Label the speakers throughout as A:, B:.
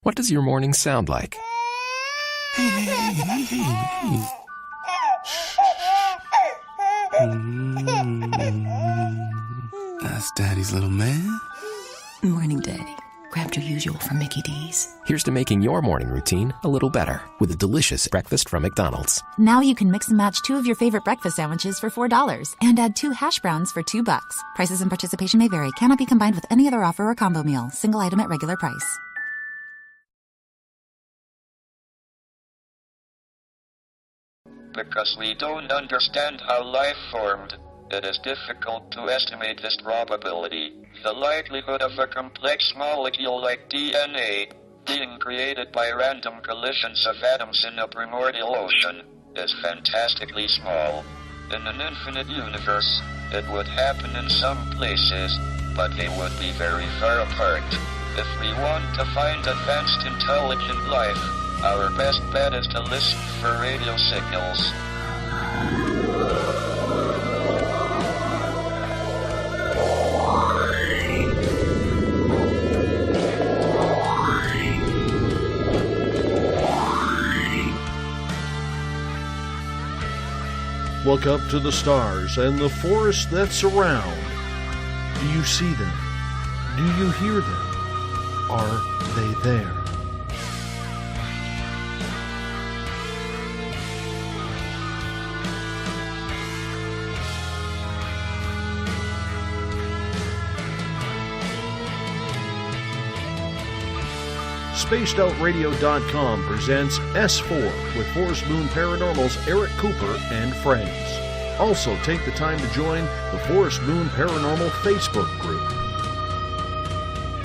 A: What does your morning sound like?
B: That's Daddy's little man.
C: Morning, Daddy. Grabbed your usual from Mickey D's.
A: Here's to making your morning routine a little better with a delicious breakfast from McDonald's.
D: Now you can mix and match 2 of your favorite breakfast sandwiches for $4 and add 2 hash browns for $2. Prices and participation may vary. Cannot be combined with any other offer or combo meal. Single item at regular price.
E: Because we don't understand how life formed, it is difficult to estimate this probability. The likelihood of a complex molecule like DNA being created by random collisions of atoms in a primordial ocean is fantastically small. In an infinite universe, it would happen in some places, but they would be very far apart. If we want to find advanced intelligent life, our best bet is to listen for radio signals.
F: Look up to the stars and the forests that surround. Do you see them? Do you hear them? Are they there? SpacedOutRadio.com presents S4 with Forest Moon Paranormal's Eric Cooper and friends. Also, take the time to join the Forest Moon Paranormal Facebook group.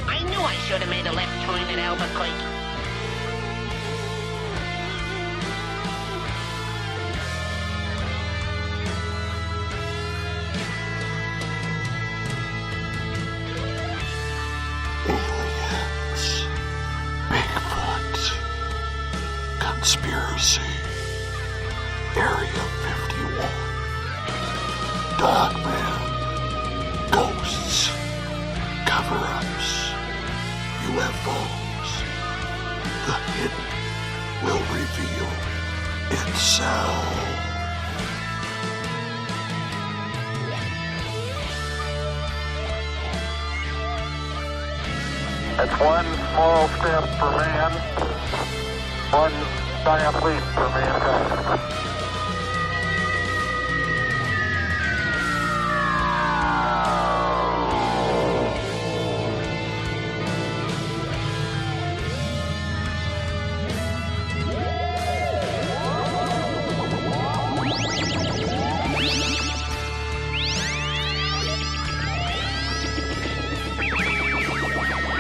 G: I knew I should have made a left turn at Albuquerque.
H: Conspiracy, Area 51, Dogman, Ghosts, Cover-Ups, UFOs. The hidden will reveal itself.
I: It's one small step for man, one giant leap for mankind.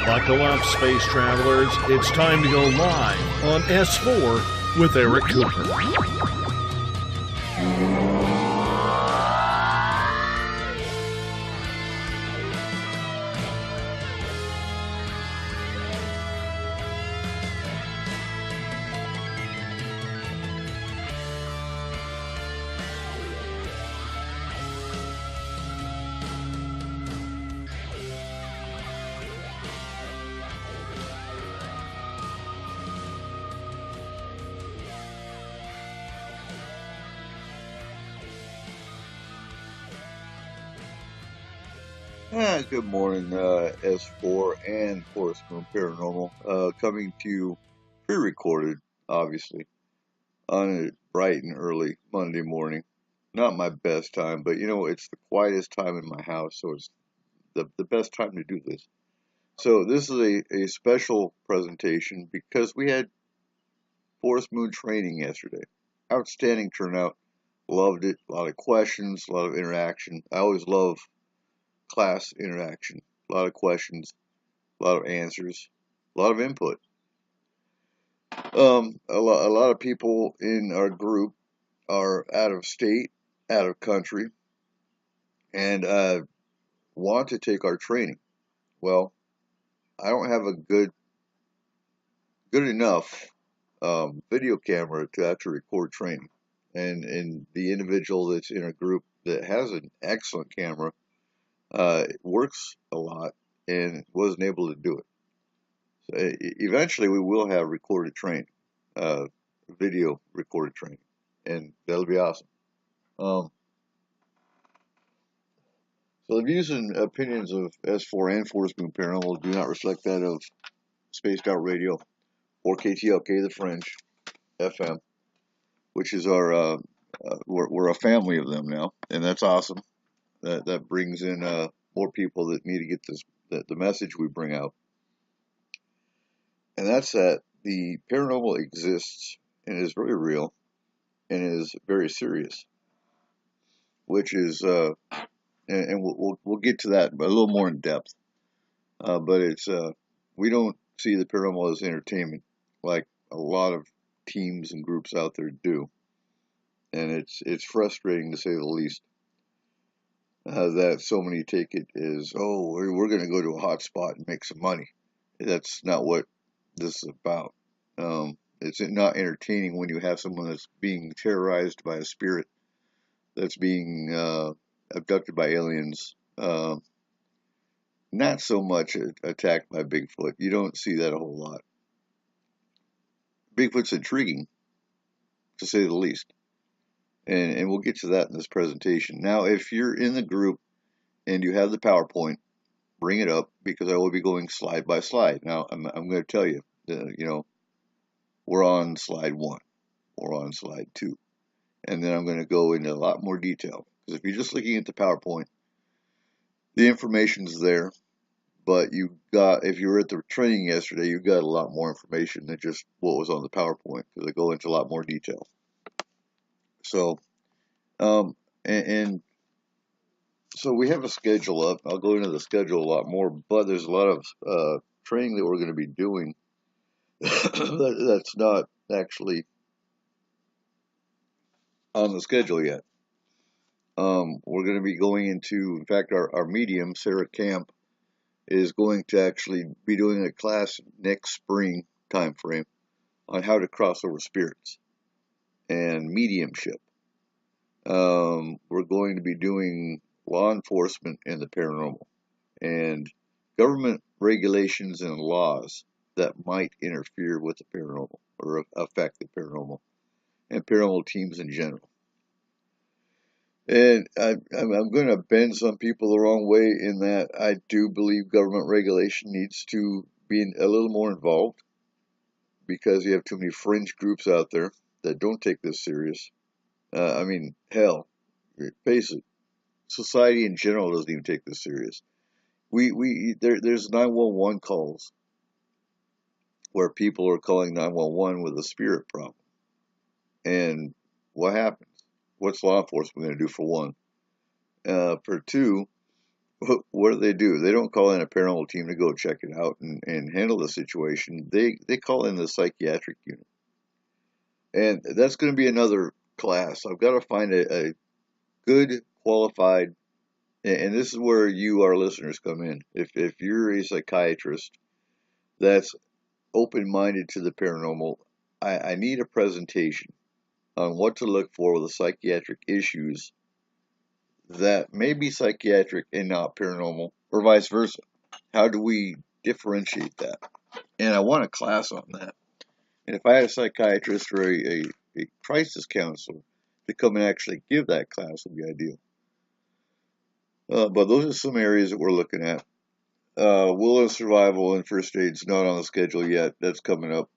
F: Buckle up, space travelers. It's time to go live on S4 with Eric Cooper.
J: Good morning, S4 and Forest Moon Paranormal, coming to you pre-recorded, obviously, on a bright and early Monday morning. Not my best time, but it's the quietest time in my house, so it's the best time to do this. So this is a special presentation because we had Forest Moon training yesterday. Outstanding turnout. Loved it. A lot of questions, a lot of interaction. I always love class interaction. A lot of questions, a lot of answers, a lot of input. A lot of people in our group are out of state, out of country, and want to take our training. Well, I don't have a good enough video camera to actually record training. And the individual that's in a group that has an excellent camera works a lot and wasn't able to do it. eventually we will have recorded training, video recorded training, and that'll be awesome. So the views and opinions of S4 and Forest Moon Paranormal do not reflect that of Spaced Out Radio or KTLK The Fringe FM, which is our we're a family of them now, and that's awesome. That brings in more people that need to get the message we bring out, and that's that the paranormal exists and is very real and is very serious, which is and we'll get to that a little more in depth. But it's we don't see the paranormal as entertainment like a lot of teams and groups out there do, and it's frustrating to say the least that so many take it as, oh, we're going to go to a hot spot and make some money. That's not what this is about. It's not entertaining when you have someone that's being terrorized by a spirit, that's being abducted by aliens, not so much attacked by Bigfoot. You don't see that a whole lot. Bigfoot's intriguing, to say the least. And we'll get to that in this presentation. Now, if you're in the group and you have the PowerPoint, bring it up, because I will be going slide by slide. Now, I'm going to tell you, we're on slide 1, we're on slide 2, and then I'm going to go into a lot more detail. Because if you're just looking at the PowerPoint, the information's there, but if you were at the training yesterday, you got a lot more information than just what was on the PowerPoint, because I go into a lot more detail. So, and so we have a schedule up. I'll go into the schedule a lot more, but there's a lot of training that we're going to be doing that's not actually on the schedule yet. We're going to be going into, in fact, our medium, Sarah Camp, is going to actually be doing a class next spring time frame on how to cross over spirits and mediumship. We're going to be doing law enforcement and the paranormal, and government regulations and laws that might interfere with the paranormal or affect the paranormal and paranormal teams in general. And I'm going to bend some people the wrong way in that I do believe government regulation needs to be a little more involved, because you have too many fringe groups out there that don't take this serious. I mean, hell, face it, society in general doesn't even take this serious. There's 911 calls where people are calling 911 with a spirit problem. And what happens? What's law enforcement going to do, for one? For two, what do? They don't call in a paranormal team to go check it out and handle the situation. They call in the psychiatric unit. And that's going to be another class. I've got to find a good, qualified, and this is where you, our listeners, come in. If you're a psychiatrist that's open-minded to the paranormal, I need a presentation on what to look for with the psychiatric issues that may be psychiatric and not paranormal, or vice versa. How do we differentiate that? And I want a class on that. And if I had a psychiatrist or a crisis counselor to come and actually give that class, would be ideal. But those are some areas that we're looking at. Wilderness survival and first aid's not on the schedule yet. That's coming up.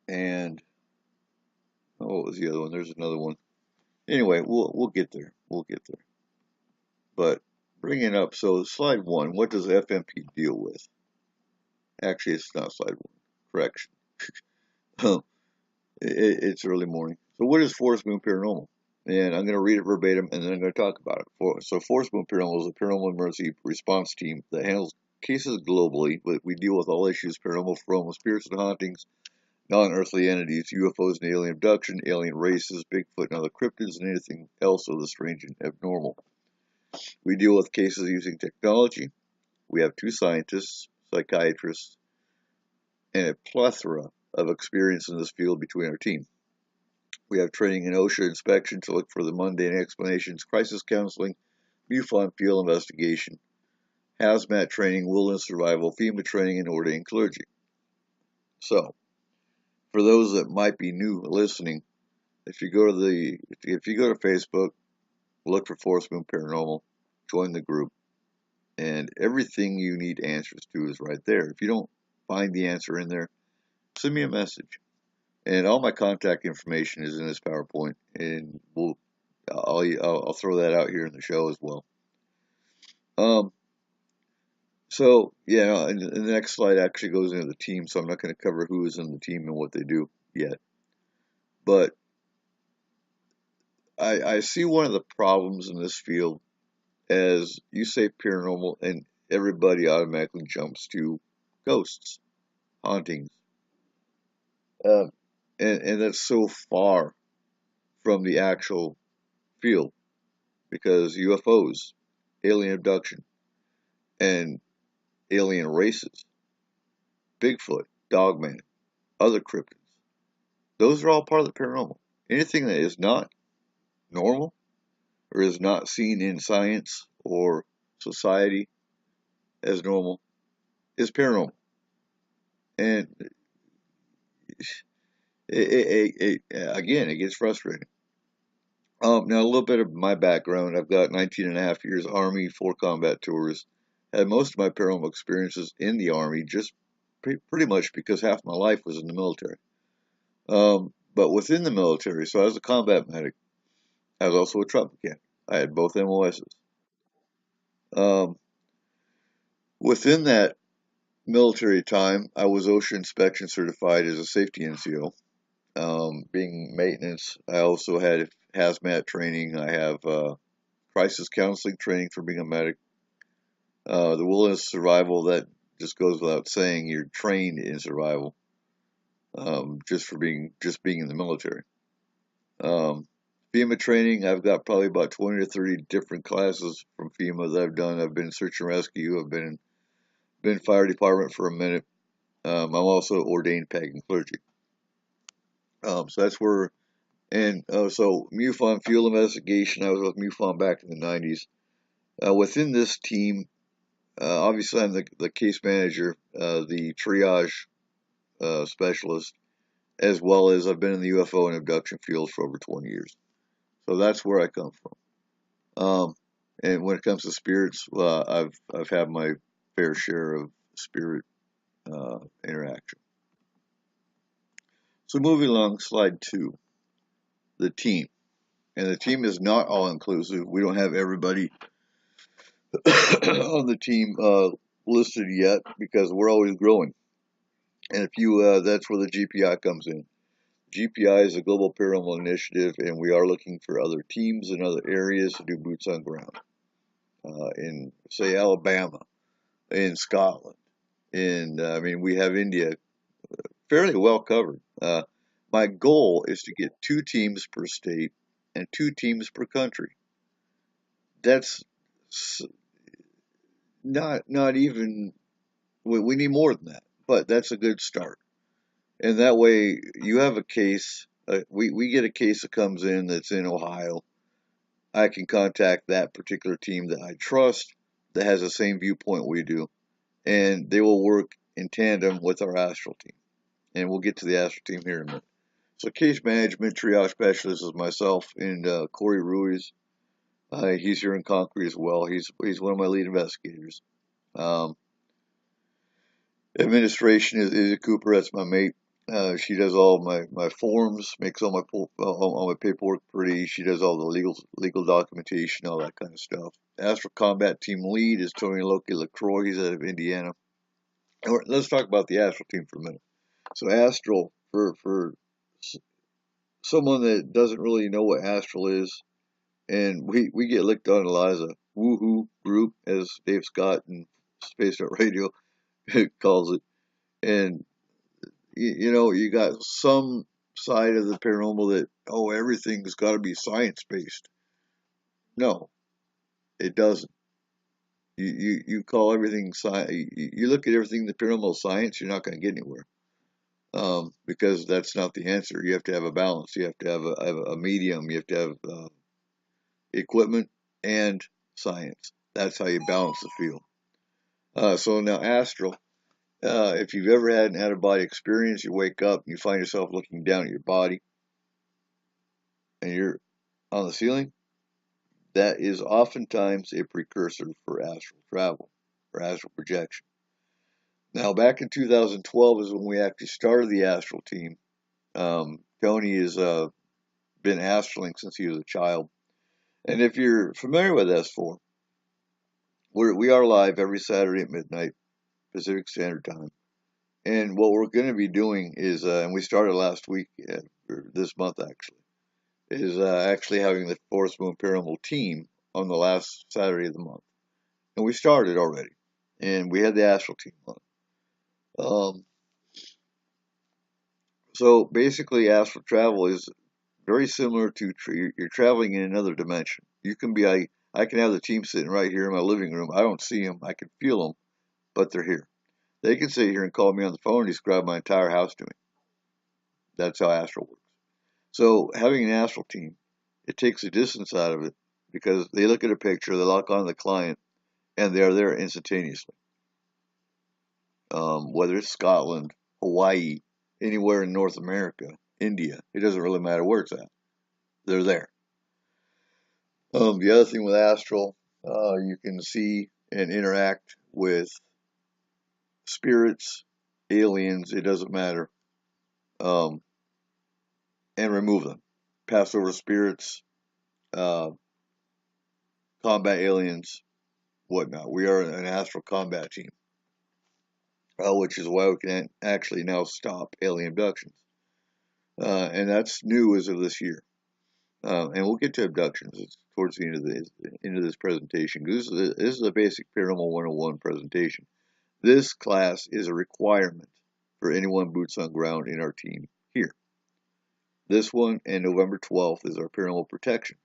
J: And what was the other one? There's another one. Anyway, we'll get there. We'll get there. But bringing up, so slide 1, what does FMP deal with? Actually, it's not slide 1. Correction. It's early morning. So what is Forest Moon Paranormal? And I'm going to read it verbatim, and then I'm going to talk about it. So Forest Moon Paranormal is a paranormal emergency response team that handles cases globally. We deal with all issues paranormal, from spirits and hauntings, non-earthly entities, UFOs and alien abduction, alien races, Bigfoot and other cryptids, and anything else of the strange and abnormal. We deal with cases using technology. We have 2 scientists, psychiatrists, and a plethora of experience in this field between our team. We have training in OSHA inspection to look for the mundane explanations, crisis counseling, MUFON field investigation, hazmat training, wilderness survival, FEMA training, and ordained clergy. So, for those that might be new listening, if you go to Facebook, look for Forest Moon Paranormal, join the group, and everything you need answers to is right there. If you don't find the answer in there, send me a message. And all my contact information is in this PowerPoint, and I'll throw that out here in the show as well. So yeah, and the next slide actually goes into the team, so I'm not going to cover who is in the team and what they do yet. But I see one of the problems in this field, as you say paranormal, and everybody automatically jumps to ghosts, hauntings, and that's so far from the actual field, because UFOs, alien abduction, and alien races, Bigfoot, Dogman, other cryptids, those are all part of the paranormal. Anything that is not normal or is not seen in science or society as normal is paranormal. And again, it gets frustrating. Now, a little bit of my background. I've got 19 and a half years Army, 4 combat tours. Had most of my paranormal experiences in the Army, just pretty much because half my life was in the military. But within the military, so I was a combat medic, I was also a truck mechanic. I had both MOSs. Within that military time, I was OSHA inspection certified as a safety NCO. Being maintenance, I also had hazmat training. I have crisis counseling training for being a medic. The wilderness survival, that just goes without saying. You're trained in survival, just being in the military. FEMA training, I've got probably about 20 or 30 different classes from FEMA that I've done. I've been search and rescue. I've been fire department for a minute. I'm also ordained pagan clergy. So that's where, and so MUFON field investigation. I was with MUFON back in the 90s. Within this team, obviously I'm the case manager, the triage specialist, as well as I've been in the UFO and abduction field for over 20 years. So that's where I come from. And when it comes to spirits, I've had my fair share of spirit interaction. So moving along, slide 2, the team. And the team is not all inclusive. We don't have everybody on the team listed yet, because we're always growing. And that's where the GPI comes in. GPI is a global paranormal initiative, and we are looking for other teams in other areas to do boots on ground. In, say, Alabama, in Scotland, we have India fairly well covered. My goal is to get 2 teams per state and 2 teams per country. That's not even, we need more than that, but that's a good start. And that way you have a case, we get a case that comes in that's in Ohio. I can contact that particular team that I trust, that has the same viewpoint we do, and they will work in tandem with our astral team. And we'll get to the astral team here in a minute. So case management triage specialist is myself and Corey Ruiz. He's here in Concord as well. He's one of my lead investigators. Administration is Cooper. That's my mate. She does all my forms, makes all my paperwork pretty. She does all the legal documentation, all that kind of stuff. Astral Combat Team lead is Tony Loki LaCroix. He's out of Indiana. Let's talk about the Astral team for a minute. So Astral, for someone that doesn't really know what Astral is, and we get licked on a lot as a woohoo group, as Dave Scott and Spaced Out Radio calls it. And you got some side of the paranormal that, everything's got to be science based. No, it doesn't. You call everything science. You look at everything the paranormal science, you're not going to get anywhere. Because that's not the answer. You have to have a balance. You have to have a medium. You have to have equipment and science. That's how you balance the field. So now Astral If you've ever had an out-of-body experience, you wake up, you find yourself looking down at your body, and you're on the ceiling, that is oftentimes a precursor for astral travel or astral projection. Now, back in 2012 is when we actually started the astral team. Tony has been astraling since he was a child. And if you're familiar with S4, we are live every Saturday at midnight, Pacific Standard Time. And what we're going to be doing is, and we started last week, or this month actually, is actually having the Forest Moon Paranormal team on the last Saturday of the month. And we started already. And we had the astral team on. So basically, astral travel is very similar to you're traveling in another dimension. You can be, I can have the team sitting right here in my living room. I don't see them. I can feel them, but they're here. They can sit here and call me on the phone and describe my entire house to me. That's how astral works. So having an astral team, it takes the distance out of it because they look at a picture, they lock on the client, and they are there instantaneously. Whether it's Scotland, Hawaii, anywhere in North America, India, it doesn't really matter where it's at. They're there. The other thing with astral, you can see and interact with spirits, aliens, it doesn't matter, and remove them. Pass over spirits, combat aliens, whatnot. We are an astral combat team, which is why we can actually now stop alien abductions. And that's new as of this year. And we'll get to abductions towards the end of this presentation. This is a basic Paranormal 101 presentation. This class is a requirement for anyone boots on ground in our team here. This one and November 12th is our paranormal protection.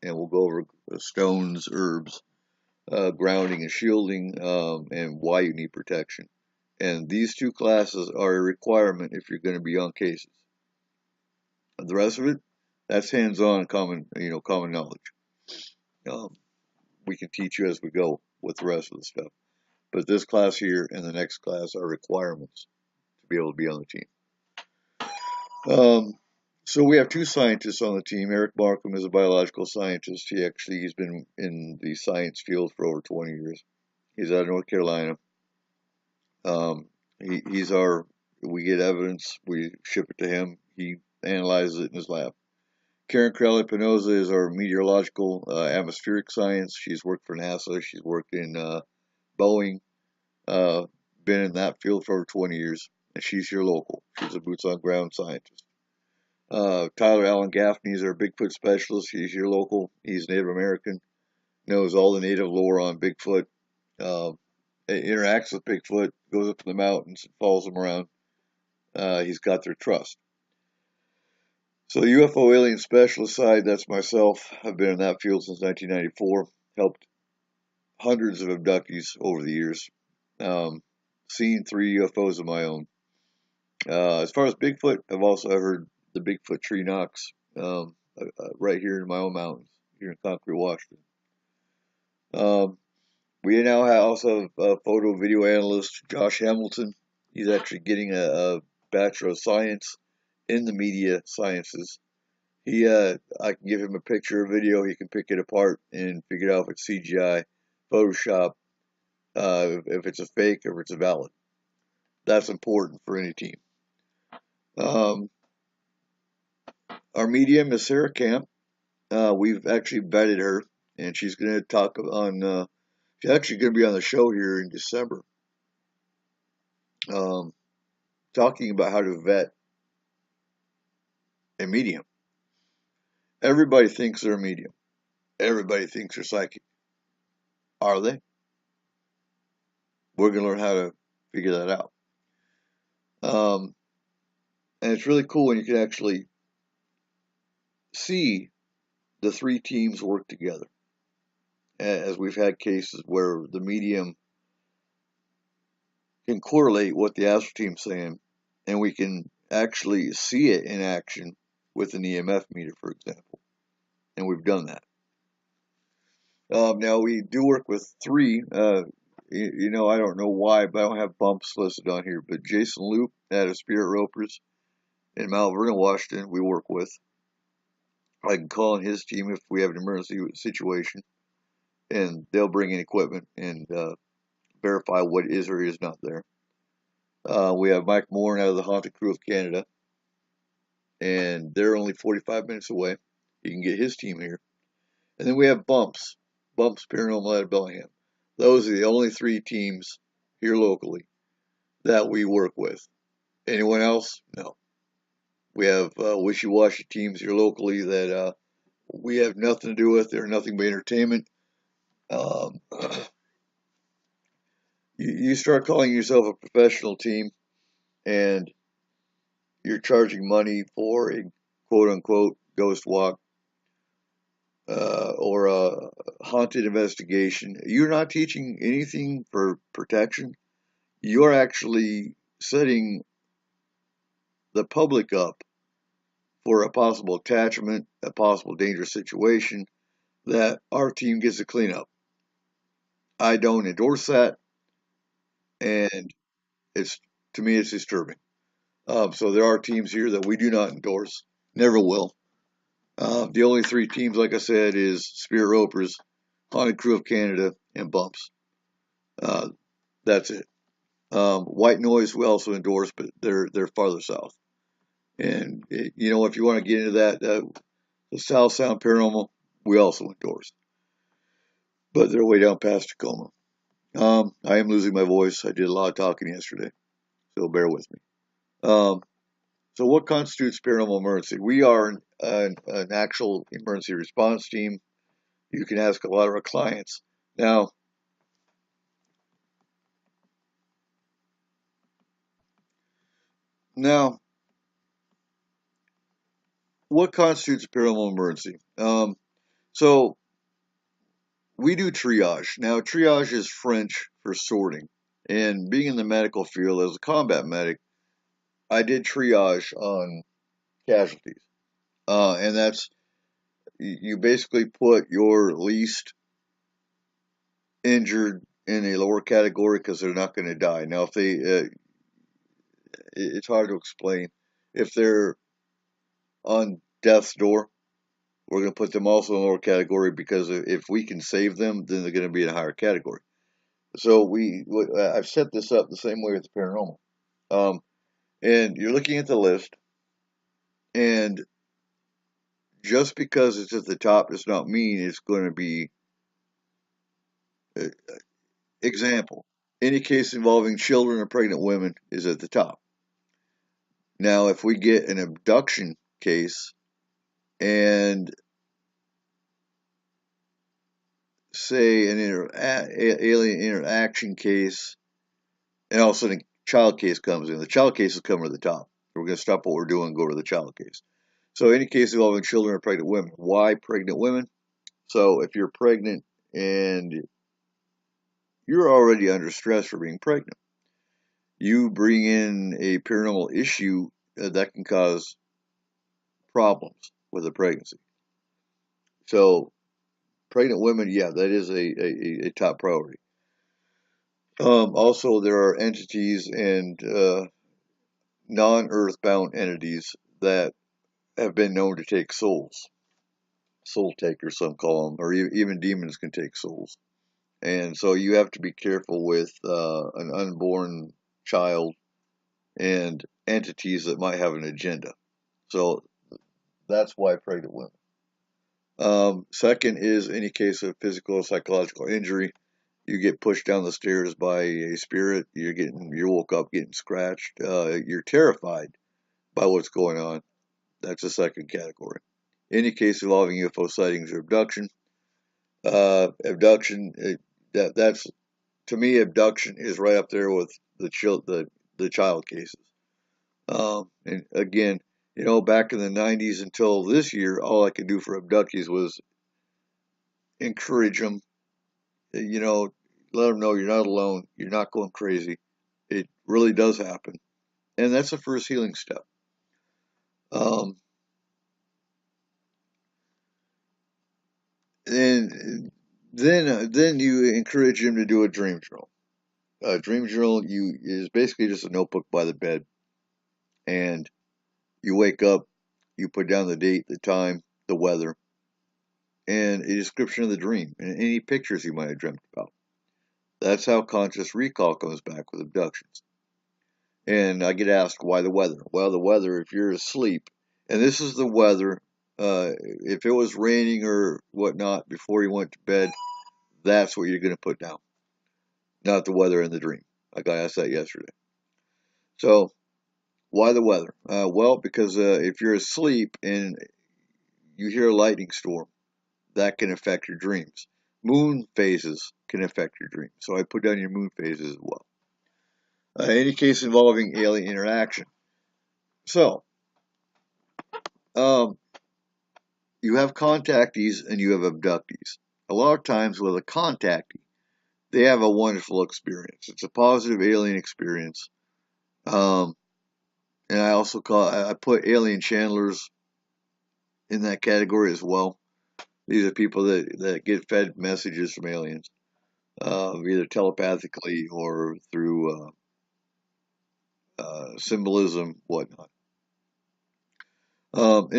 J: And we'll go over stones, herbs, grounding and shielding, and why you need protection. And these two classes are a requirement if you're going to be on cases. And the rest of it, that's hands-on common knowledge. We can teach you as we go with the rest of the stuff. But this class here and the next class are requirements to be able to be on the team. So we have two scientists on the team. Eric Markham is a biological scientist. He's been in the science field for over 20 years. He's out of North Carolina. We get evidence, we ship it to him. He analyzes it in his lab. Karen Crowley-Penosa is our meteorological atmospheric science. She's worked for NASA. She's worked in Boeing. Been in that field for over 20 years. And she's here local. She's a boots-on-ground scientist. Tyler Allen Gaffney is our Bigfoot specialist. He's here local. He's Native American. Knows all the native lore on Bigfoot. Interacts with Bigfoot. Goes up to the mountains and follows them around. He's got their trust. So the UFO alien specialist side, that's myself. I've been in that field since 1994. Helped hundreds of abductees over the years. Seen 3 UFOs of my own. As far as Bigfoot, I've also heard the Bigfoot tree knocks right here in my own mountains, here in Concrete, Washington. We now also have a photo video analyst, Josh Hamilton. He's actually getting a Bachelor of Science in the Media Sciences. I can give him a picture or video, he can pick it apart and figure out if it's CGI, Photoshop, if it's a fake or if it's a valid. That's important for any team. Our medium is Sarah Camp. We've actually vetted her, and she's going to talk on, she's actually going to be on the show here in December, talking about how to vet a medium. Everybody thinks they're a medium. Everybody thinks they're psychic. Are they? We're going to learn how to figure that out. And it's really cool when you can actually see the 3 teams work together. As we've had cases where the medium can correlate what the astral team's saying, and we can actually see it in action with an EMF meter, for example. And we've done that. Now we do work with 3. I don't know why, but I don't have bumps listed on here. But Jason Loop out of Spirit Ropers in Mount Vernon, Washington, we work with. I can call on his team if we have an emergency situation, and they'll bring in equipment and verify what is or is not there. We have Mike Moore out of the Haunted Crew of Canada, and they're only 45 minutes away. You can get his team here. And then we have Bumps Paranormal out of Bellingham. Those are the only 3 teams here locally that we work with. Anyone else? No. We have wishy-washy teams here locally that we have nothing to do with. They're nothing but entertainment. You start calling yourself a professional team and you're charging money for a quote-unquote ghost walk or a haunted investigation. You're not teaching anything for protection. You're actually setting the public up for a possible attachment, a possible dangerous situation that our team gets to clean up. I don't endorse that, and to me it's disturbing. So there are teams here that we do not endorse, never will. The only 3 teams, like I said, is Spirit Ropers, Haunted Crew of Canada, and Bumps. That's it. White Noise we also endorse, but they're farther south. And if you want to get into that, the South Sound Paranormal we also endorse, but they're way down past Tacoma. I am losing my voice. I did a lot of talking yesterday, so bear with me. So what constitutes paranormal emergency? We are an actual emergency response team. You can ask a lot of our clients. Now, what constitutes a paranormal emergency? So we do triage. Now, triage is French for sorting. And being in the medical field as a combat medic, I did triage on casualties. And that's, you basically put your least injured in a lower category because they're not going to die. Now, if they, it's hard to explain. If they're on death's door, we're going to put them also in a lower category because if we can save them, then they're going to be in a higher category. So I've set this up the same way with the paranormal. And you're looking at the list, and just because it's at the top does not mean it's going to be. Example: any case involving children or pregnant women is at the top. Now, if we get an abduction case and say an alien interaction case, and all of a sudden a child case comes in, the child case is coming to the top. We're going to stop what we're doing and go to the child case. So any case involving children or pregnant women. Why pregnant women? So if you're pregnant and you're already under stress for being pregnant, you bring in a paranormal issue that can cause problems with a pregnancy. So pregnant women, yeah, that is a top priority. Also, there are entities and non-earthbound entities that have been known to take souls. Soul takers, some call them, or even demons can take souls. And so you have to be careful with an unborn child and entities that might have an agenda. So that's why pregnant women. Second is any case of physical or psychological injury. You get pushed down the stairs by a spirit. You woke up getting scratched. You're terrified by what's going on. That's the second category. Any case involving UFO sightings or abduction. That's to me, abduction is right up there with the child cases. And again, back in the 90s until this year, all I could do for abductees was encourage them. Let them know you're not alone. You're not going crazy. It really does happen, and that's the first healing step. And then you encourage him to do a dream journal. A dream journal is basically just a notebook by the bed, and you wake up, you put down the date, the time, the weather, and a description of the dream, and any pictures you might have dreamt about. That's how conscious recall comes back with abductions. And I get asked, why the weather? Well, the weather, if you're asleep, and this is the weather, if it was raining or whatnot before you went to bed, that's what you're going to put down, not the weather in the dream. I got asked that yesterday. So, why the weather? Well, because if you're asleep and you hear a lightning storm, that can affect your dreams. Moon phases can affect your dreams. So I put down your moon phases as well. Any case involving alien interaction. So, you have contactees and you have abductees. A lot of times with a contactee, they have a wonderful experience. It's a positive alien experience. And I put alien channelers in that category as well. These are people that get fed messages from aliens, either telepathically or through symbolism, whatnot. So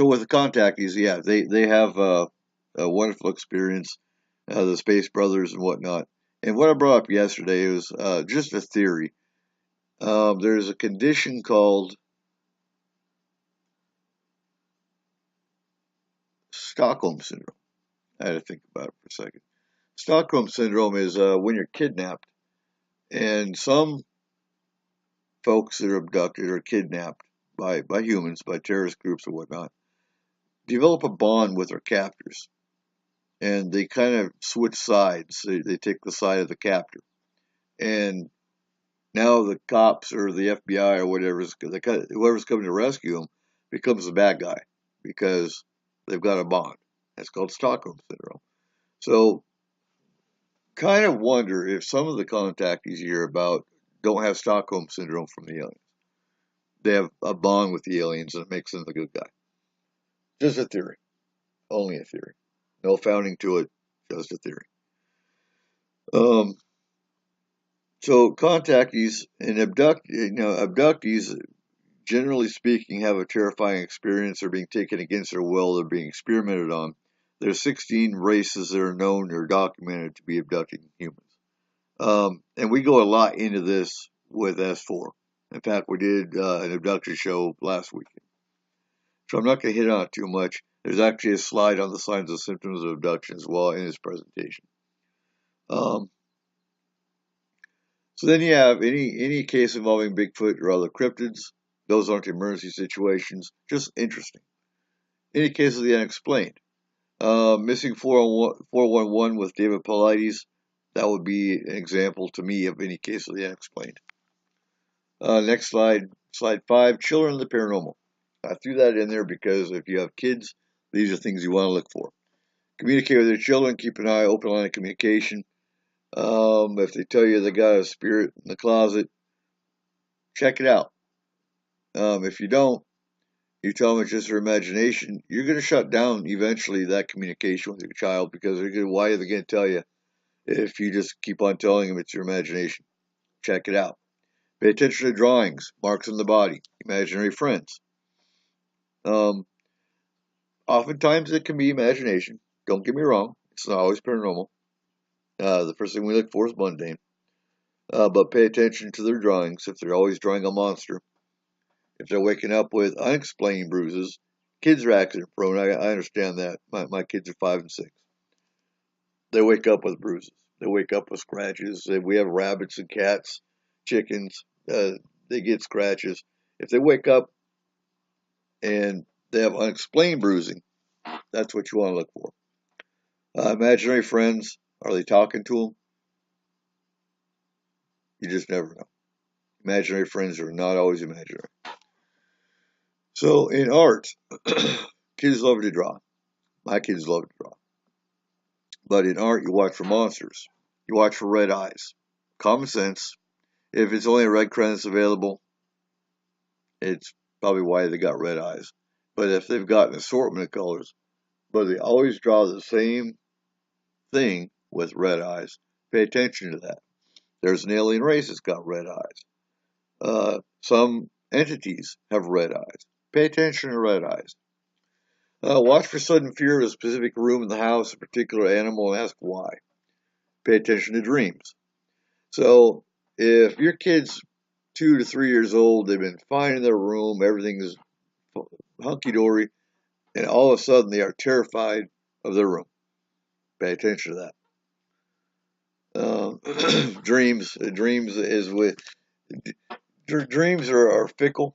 J: with the contactees, yeah, they have a wonderful experience, the Space Brothers and whatnot. And what I brought up yesterday was just a theory. There's a condition called Stockholm Syndrome. I had to think about it for a second. Stockholm Syndrome is when you're kidnapped, and some folks that are abducted or kidnapped by humans, by terrorist groups or whatnot, develop a bond with their captors. And they kind of switch sides. They take the side of the captor. And now the cops or the FBI or whoever's coming to rescue them becomes the bad guy because they've got a bond. That's called Stockholm Syndrome. So, kind of wonder if some of the contactees you hear about don't have Stockholm Syndrome from the aliens. They have a bond with the aliens and it makes them the good guy. Just a theory. Only a theory. No founding to it, just a theory. So contactees and abductees, generally speaking, have a terrifying experience. They're being taken against their will. They're being experimented on. There's 16 races that are known or documented to be abducting humans. And we go a lot into this with S4. In fact, we did an abduction show last weekend. So I'm not going to hit on it too much. There's actually a slide on the signs and symptoms of abduction as well in this presentation. So then you have any case involving Bigfoot or other cryptids. Those aren't emergency situations, just interesting. Any case of the unexplained. Missing 411 with David Paulides, that would be an example to me of any case of the unexplained. Next slide, slide 5, children of the paranormal. I threw that in there because if you have kids, these are things you want to look for. Communicate with your children, keep an eye open line of communication. If they tell you they got a spirit in the closet, check it out. If you don't, you tell them it's just their imagination, you're going to shut down eventually that communication with your child because why are they going to tell you if you just keep on telling them it's your imagination? Check it out. Pay attention to drawings, marks on the body, imaginary friends. Oftentimes it can be imagination. Don't get me wrong. It's not always paranormal. The first thing we look for is mundane. But pay attention to their drawings. If they're always drawing a monster, if they're waking up with unexplained bruises, kids are accident prone. I understand that. My kids are 5 and 6. They wake up with bruises. They wake up with scratches. We have rabbits and cats, chickens. They get scratches. If they wake up and they have unexplained bruising, that's what you want to look for. Imaginary friends, are they talking to them? You just never know. Imaginary friends are not always imaginary. So in art, kids love to draw. My kids love to draw. But in art, you watch for monsters. You watch for red eyes. Common sense. If it's only a red crayon available, it's probably why they got red eyes. But if they've got an assortment of colors, but they always draw the same thing with red eyes, pay attention to that. There's an alien race that's got red eyes. Some entities have red eyes. Pay attention to red eyes. Watch for sudden fear of a specific room in the house, a particular animal, and ask why. Pay attention to dreams. So if your kid's 2 to 3 years old, they've been fine in their room, everything's hunky-dory, and all of a sudden they are terrified of their room. Pay attention to that. Dreams are fickle,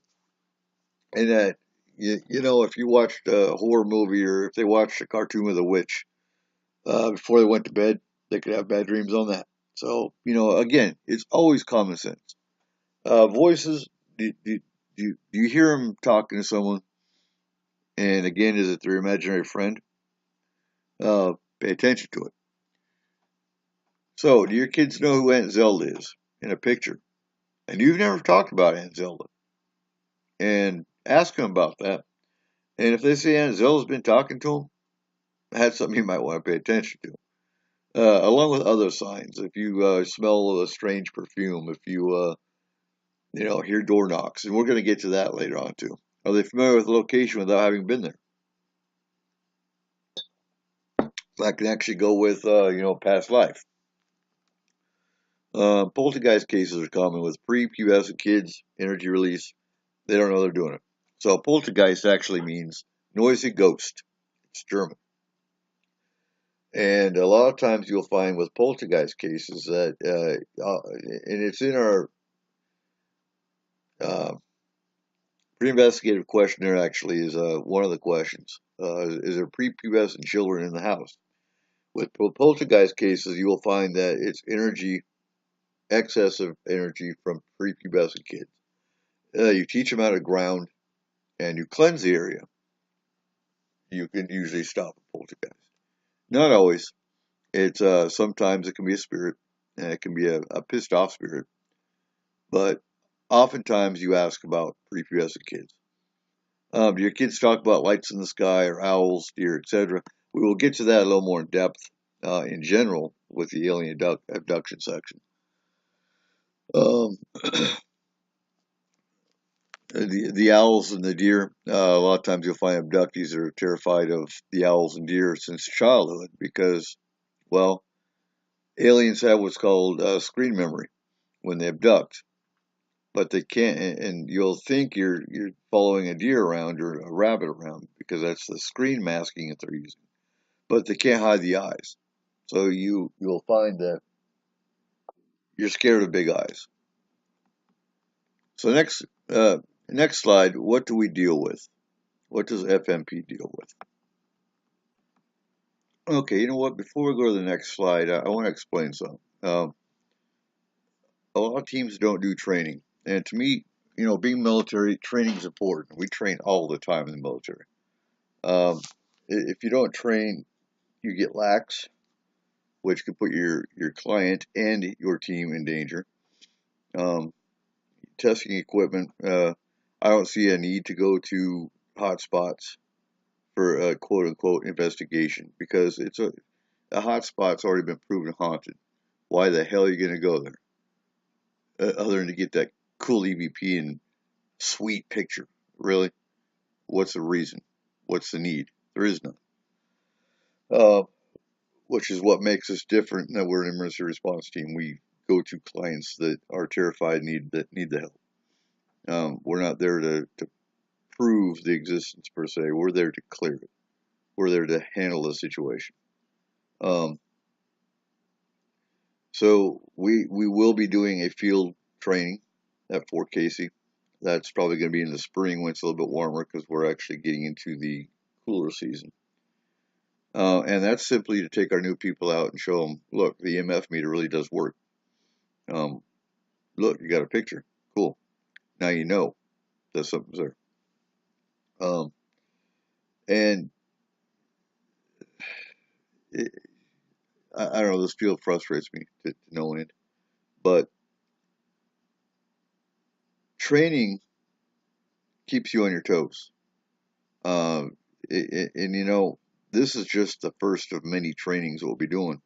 J: in that you know, if you watched a horror movie or if they watched a cartoon with a witch before they went to bed, they could have bad dreams on that. So you know, again, it's always common sense. Voices. Do you hear them talking to someone? And again, is it their imaginary friend? Pay attention to it. So, do your kids know who Aunt Zelda is in a picture? And you've never talked about Aunt Zelda. And ask them about that. And if they say Aunt Zelda's been talking to them, that's something you might want to pay attention to. Along with other signs. If you smell a strange perfume, if you hear door knocks, and we're going to get to that later on too. Are they familiar with the location without having been there? That can actually go with past life. Poltergeist cases are common with prepubescent kids, energy release. They don't know they're doing it. So poltergeist actually means noisy ghost. It's German. And a lot of times you'll find with poltergeist cases that, and it's in our pre-investigative questionnaire actually is one of the questions. Is there prepubescent children in the house? With poltergeist cases, you will find that it's excessive energy from prepubescent kids. You teach them how to ground, and you cleanse the area. You can usually stop a poltergeist. Not always. It's sometimes it can be a spirit, and it can be a pissed off spirit. But oftentimes you ask about prepubescent kids. Do your kids talk about lights in the sky or owls, deer, etc.? We will get to that a little more in depth in general with the alien abduction section. The owls and the deer, a lot of times you'll find abductees are terrified of the owls and deer since childhood because, well, aliens have what's called screen memory when they abduct, but they can't, and you'll think you're following a deer around or a rabbit around because that's the screen masking that they're using, but they can't hide the eyes. So you'll find that you're scared of big eyes. So next slide, what do we deal with? What does FMP deal with? Okay, you know what? Before we go to the next slide, I want to explain something. A lot of teams don't do training, and to me, being military, training is important. We train all the time in the military. If you don't train, you get lax, which could put your client and your team in danger. Testing equipment, I don't see a need to go to hotspots for a quote-unquote investigation because a hotspot's already been proven haunted. Why the hell are you going to go there? Other than to get that cool EVP and sweet picture. Really? What's the reason? What's the need? There is none. Which is what makes us different. That we're an emergency response team. We go to clients that are terrified, need the help. We're not there to prove the existence per se. We're there to clear it. We're there to handle the situation. So we will be doing a field training at Fort Casey. That's probably going to be in the spring when it's a little bit warmer because we're actually getting into the cooler season. And that's simply to take our new people out and show them, look, the EMF meter really does work. Look, you got a picture. Cool. Now you know that something's there. And I don't know, this field frustrates me to no end. But training keeps you on your toes. And this is just the first of many trainings we'll be doing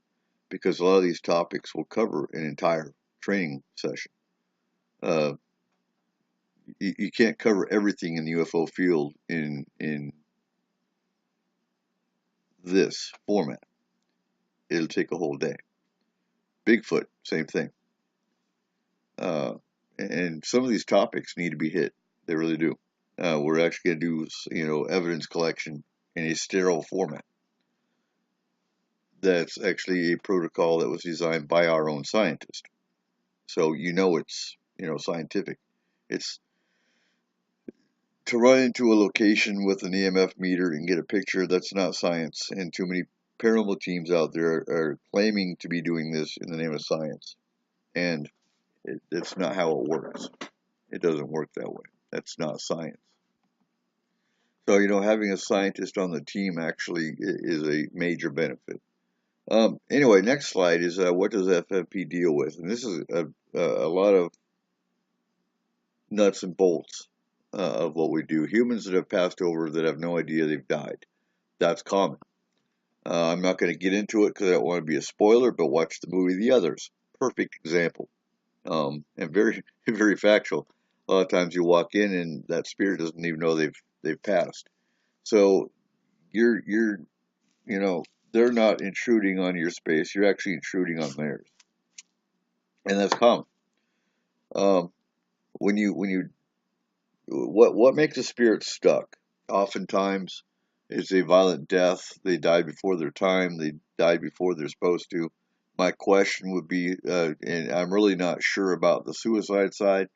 J: because a lot of these topics will cover an entire training session. You can't cover everything in the UFO field in this format. It'll take a whole day. Bigfoot, same thing. And some of these topics need to be hit. They really do. We're actually going to do, evidence collection in a sterile format. That's actually a protocol that was designed by our own scientist. So it's, scientific. It's to run into a location with an EMF meter and get a picture, that's not science. And too many paranormal teams out there are claiming to be doing this in the name of science. And it's not how it works. It doesn't work that way. That's not science. So, having a scientist on the team actually is a major benefit. Anyway, next slide is what does FFP deal with? And this is a lot of nuts and bolts of what we do. Humans that have passed over that have no idea they've died. That's common. I'm not going to get into it because I don't want to be a spoiler, but watch the movie The Others. Perfect example. And very, very factual. A lot of times you walk in and that spirit doesn't even know they've passed. So you're they're not intruding on your space. You're actually intruding on theirs, and that's common. What makes a spirit stuck? Oftentimes, it's a violent death. They died before their time. They died before they're supposed to. My question would be, and I'm really not sure about the suicide side,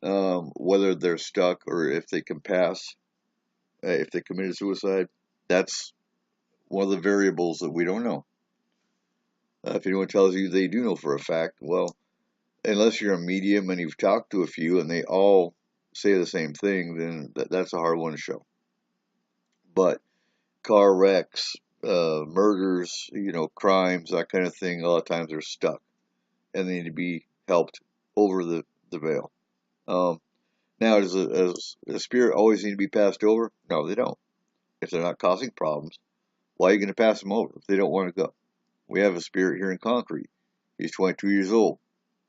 J: whether they're stuck or if they can pass, if they committed suicide. That's one of the variables that we don't know. If anyone tells you they do know for a fact, well, unless you're a medium and you've talked to a few and they all say the same thing, then that's a hard one to show. But car wrecks, murders, crimes, that kind of thing, a lot of times they're stuck and they need to be helped over the veil. Now, does a spirit always need to be passed over? No, they don't. If they're not causing problems, why are you going to pass them over if they don't want to go? We have a spirit here in Concrete. He's 22 years old,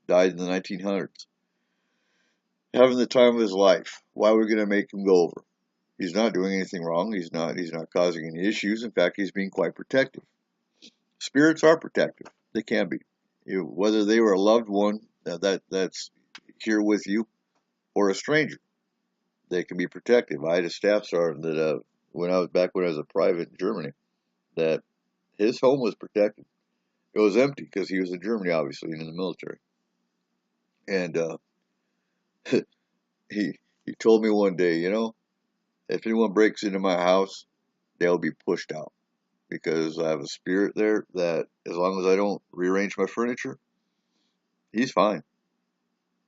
J: died in the 1900s. Having the time of his life. Why are we going to make him go over? He's not doing anything wrong. He's not causing any issues. In fact, he's being quite protective. Spirits are protective. They can be. Whether they were a loved one that's here with you or a stranger, they can be protective. I had a staff sergeant that when I was a private in Germany, that his home was protected. It was empty because he was in Germany, obviously, and in the military. And he told me one day, if anyone breaks into my house, they'll be pushed out because I have a spirit there that as long as I don't rearrange my furniture, he's fine.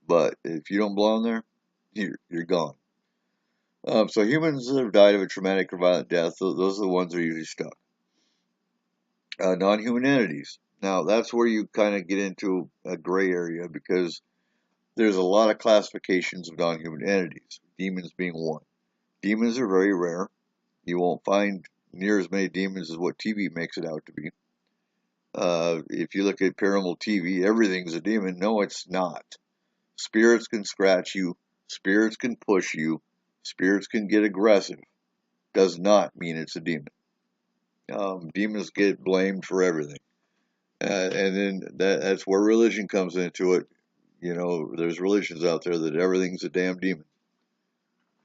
J: But if you don't belong there, you're gone. So humans that have died of a traumatic or violent death, those are the ones that are usually stuck. Non-human entities. Now, that's where you kind of get into a gray area because there's a lot of classifications of non-human entities, demons being one. Demons are very rare. You won't find near as many demons as what TV makes it out to be. If you look at paranormal TV, everything's a demon. No, it's not. Spirits can scratch you. Spirits can push you. Spirits can get aggressive. Does not mean it's a demon. Demons get blamed for everything. And then that's where religion comes into it. There's religions out there that everything's a damn demon.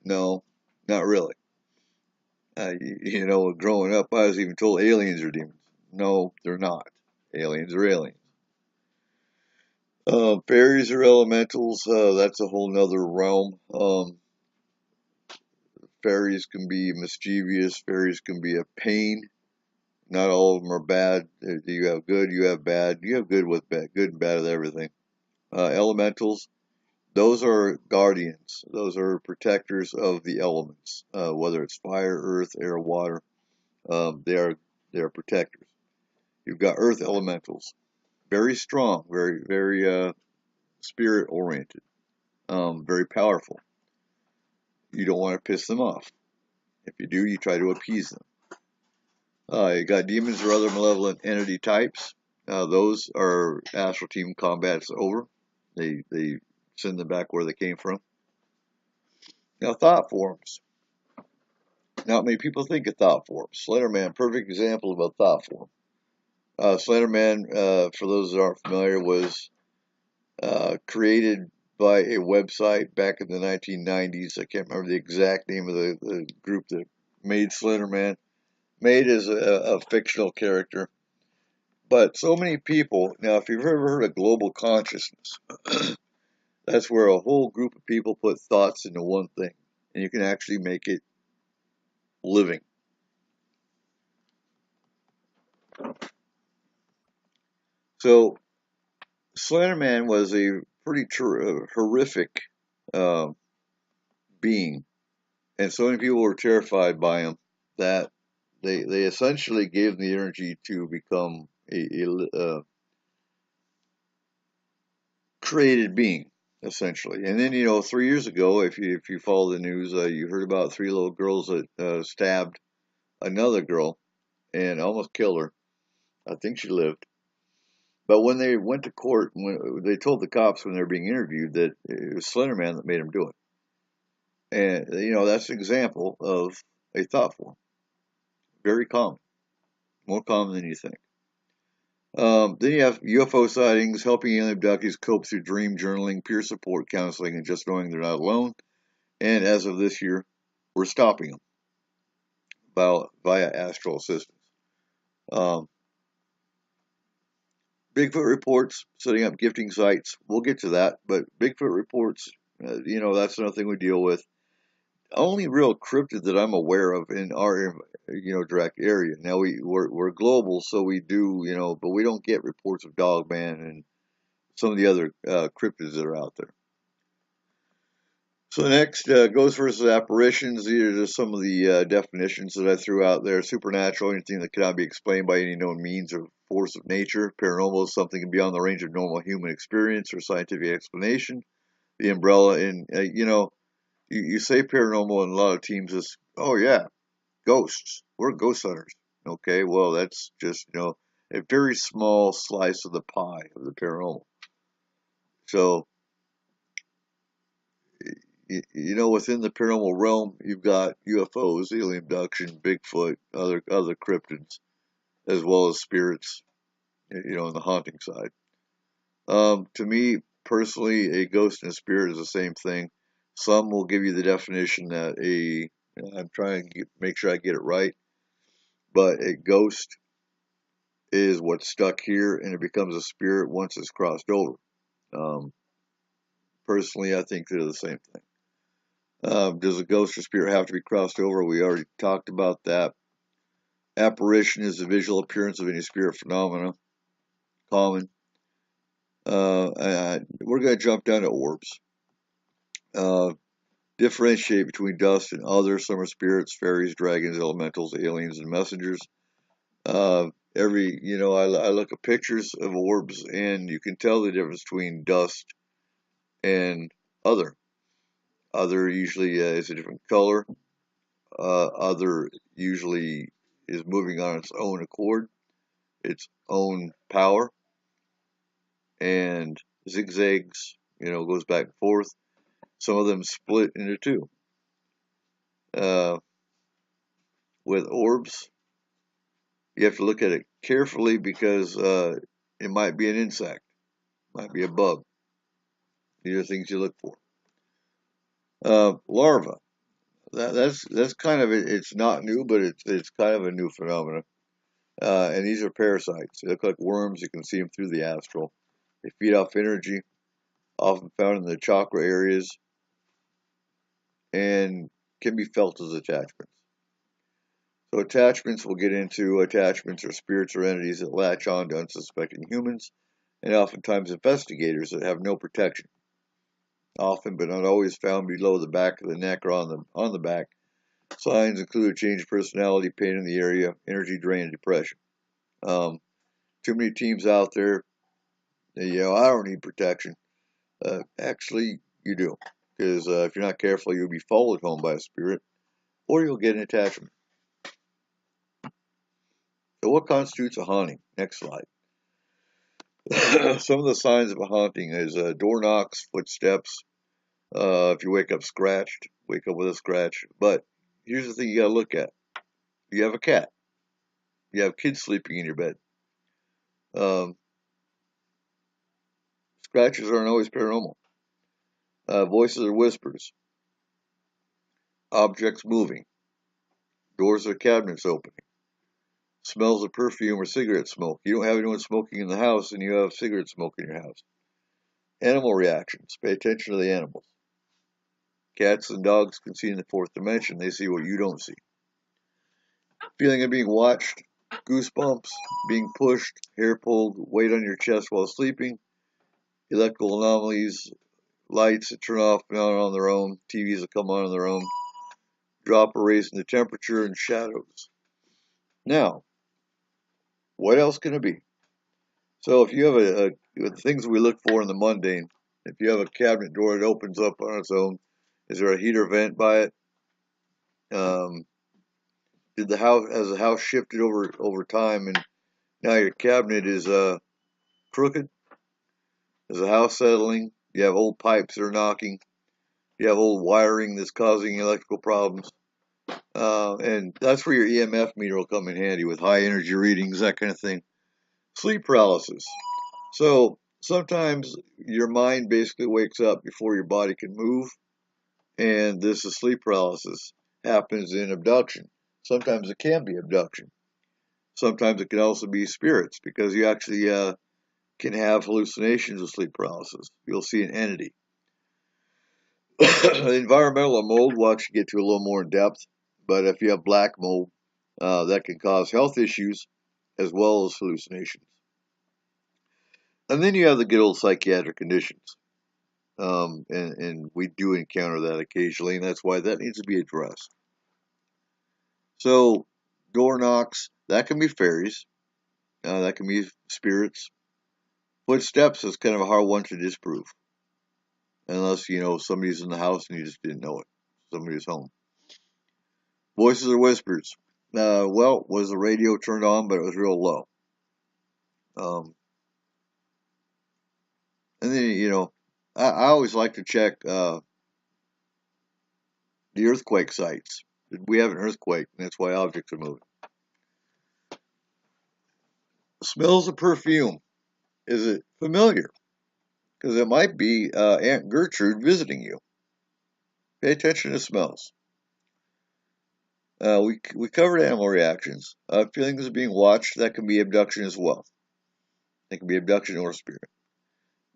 J: No, not really. Growing up, I was even told aliens are demons. No, they're not. Aliens are aliens. Fairies are elementals. That's a whole nother realm. Fairies can be mischievous. Fairies can be a pain. Not all of them are bad. You have good, you have bad. You have good with bad, good and bad with everything. Elementals, those are guardians. Those are protectors of the elements, whether it's fire, earth, air, water. They are protectors. You've got earth elementals, very strong, very very spirit oriented, very powerful. You don't want to piss them off. If you do, you try to appease them. You got demons or other malevolent entity types. those are astral team combats over. They send them back where they came from. Now, thought forms. Not many people think of thought forms. Slenderman, perfect example of a thought form. Slenderman, for those that aren't familiar, was created by a website back in the 1990s. I can't remember the exact name of the group that made Slenderman. Made as a fictional character. But so many people, now if you've ever heard of global consciousness, that's where a whole group of people put thoughts into one thing, and you can actually make it living. So Slenderman was a pretty horrific being, and so many people were terrified by him that they essentially gave him the energy to become a created being, essentially. And then, 3 years ago, if you follow the news, you heard about 3 little girls that stabbed another girl and almost killed her. I think she lived. But when they went to court, when they told the cops when they were being interviewed that it was Slenderman that made them do it. And, that's an example of a thought form. Very common. More common than you think. Then you have UFO sightings, helping alien abductees cope through dream journaling, peer support counseling, and just knowing they're not alone. And as of this year, we're stopping them via astral assistance. Bigfoot reports, setting up gifting sites. We'll get to that, but Bigfoot reports, that's another thing we deal with. Only real cryptid that I'm aware of in our, direct area. Now we're global, so we do, but we don't get reports of Dogman and some of the other cryptids that are out there. So next, ghosts versus apparitions. These are just some of the definitions that I threw out there. Supernatural, anything that cannot be explained by any known means or force of nature. Paranormal is something beyond the range of normal human experience or scientific explanation. The umbrella, and you say paranormal, and a lot of teams is, oh yeah, ghosts. We're ghost hunters. Okay, well that's just a very small slice of the pie of the paranormal. So, within the paranormal realm, you've got UFOs, alien abduction, Bigfoot, other cryptids, as well as spirits, on the haunting side. To me, personally, a ghost and a spirit is the same thing. Some will give you the definition that I'm trying to make sure I get it right, but a ghost is what's stuck here, and it becomes a spirit once it's crossed over. Personally, I think they're the same thing. Does a ghost or spirit have to be crossed over? We already talked about that. Apparition is the visual appearance of any spirit phenomena. Common. We're going to jump down to orbs. Differentiate between dust and other. Some are spirits, fairies, dragons, elementals, aliens, and messengers. I look at pictures of orbs, and you can tell the difference between dust and other. Other usually is a different color. Other usually is moving on its own accord, its own power, and zigzags, goes back and forth. Some of them split into two. With orbs, you have to look at it carefully because it might be an insect, might be a bug. These are things you look for. Larva. That's kind of it's not new, but it's kind of a new phenomenon. And these are parasites. They look like worms. You can see them through the astral. They feed off energy, often found in the chakra areas, and can be felt as attachments. So attachments, we'll get into. Attachments are spirits or entities that latch on to unsuspecting humans, and oftentimes investigators that have no protection. Often, but not always, found below the back of the neck or on the back. Signs include a change of personality, pain in the area, energy drain, and depression. Too many teams out there, I don't need protection. Actually, you do. Because if you're not careful, you'll be followed home by a spirit, or you'll get an attachment. So what constitutes a haunting? Next slide. Some of the signs of a haunting is door knocks, footsteps. If you wake up scratched, wake up with a scratch. But here's the thing you gotta look at. You have a cat. You have kids sleeping in your bed. Um, Scratches aren't always paranormal. Voices or whispers. Objects moving. Doors or cabinets opening. Smells of perfume or cigarette smoke. You don't have anyone smoking in the house and you have cigarette smoke in your house. Animal reactions. Pay attention to the animals. Cats and dogs can see in the fourth dimension. They see what you don't see. Feeling of being watched. Goosebumps. Being pushed. Hair pulled. Weight on your chest while sleeping. Electrical anomalies. Lights that turn off and on their own. TVs that come on their own. Drop or raise in the temperature and shadows. Now, what else can it be? So if you have the things we look for in the mundane, if you have a cabinet door that opens up on its own, is there a heater vent by it? Has the house shifted over time and now your cabinet is crooked? Is the house settling? You have old pipes that are knocking. You have old wiring that's causing electrical problems. And that's where your EMF meter will come in handy with high energy readings, that kind of thing. Sleep paralysis. So sometimes your mind basically wakes up before your body can move, and this is sleep paralysis. Happens in abduction. Sometimes it can be abduction. Sometimes it can also be spirits because you actually can have hallucinations of sleep paralysis. You'll see an entity. Environmental mold, we'll actually get to a little more in depth, but if you have black mold, that can cause health issues as well as hallucinations. And then you have the good old psychiatric conditions. And we do encounter that occasionally, and that's why that needs to be addressed. So, door knocks, that can be fairies, that can be spirits. Footsteps is kind of a hard one to disprove, unless somebody's in the house and you just didn't know it. Somebody's home. Voices or whispers. Well, was the radio turned on, but it was real low. And then I always like to check the earthquake sites. We have an earthquake, and that's why objects are moving. Smells of perfume. Is it familiar? Because it might be Aunt Gertrude visiting you. Pay attention to smells. We covered animal reactions. Feelings of being watched, that can be abduction as well. It can be abduction or spirit.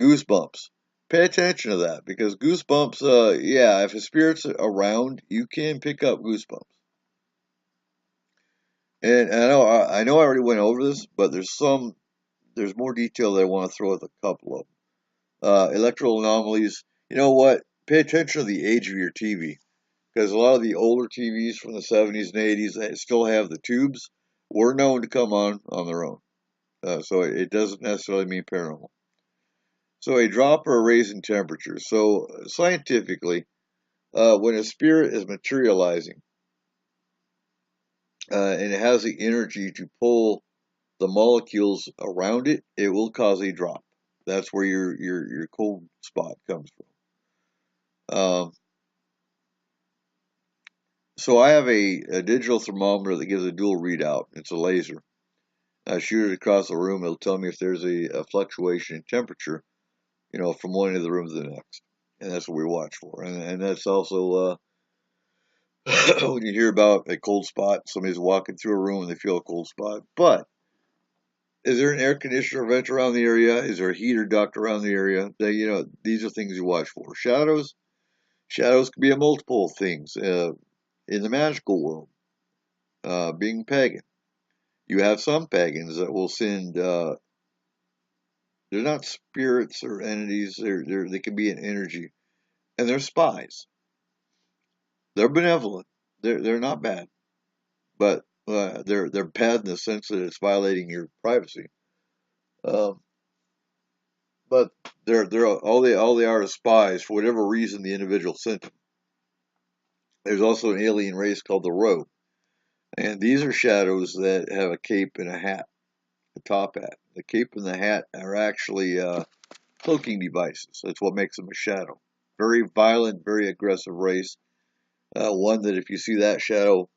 J: Goosebumps. Pay attention to that because goosebumps, if a spirit's around, you can pick up goosebumps. And I know I already went over this, but there's more detail that I want to throw at a couple of them. Electrical anomalies. You know what? Pay attention to the age of your TV. Because a lot of the older TVs from the 70s and 80s that still have the tubes were known to come on their own. So it doesn't necessarily mean paranormal. So a drop or a raise in temperature. So scientifically, when a spirit is materializing and it has the energy to pull the molecules around it, it will cause a drop. That's where your cold spot comes from. So I have a digital thermometer that gives a dual readout. It's a laser. I shoot it across the room. It'll tell me if there's a fluctuation in temperature, from one end of the room to the next. And that's what we watch for. And that's also when you hear about a cold spot, somebody's walking through a room and they feel a cold spot. But is there an air conditioner vent around the area? Is there a heater duct around the area? These are things you watch for. Shadows can be a multiple things. In the magical world, being pagan, you have some pagans that will send. They're not spirits or entities. They can be an energy, and they're spies. They're benevolent. They're not bad, but they're bad in the sense that it's violating your privacy. But they're all they are is spies for whatever reason the individual sent them. There's also an alien race called the Rogue, and these are shadows that have a cape and a hat, a top hat. The cape and the hat are actually cloaking devices. That's what makes them a shadow. Very violent, very aggressive race. One that if you see that shadow,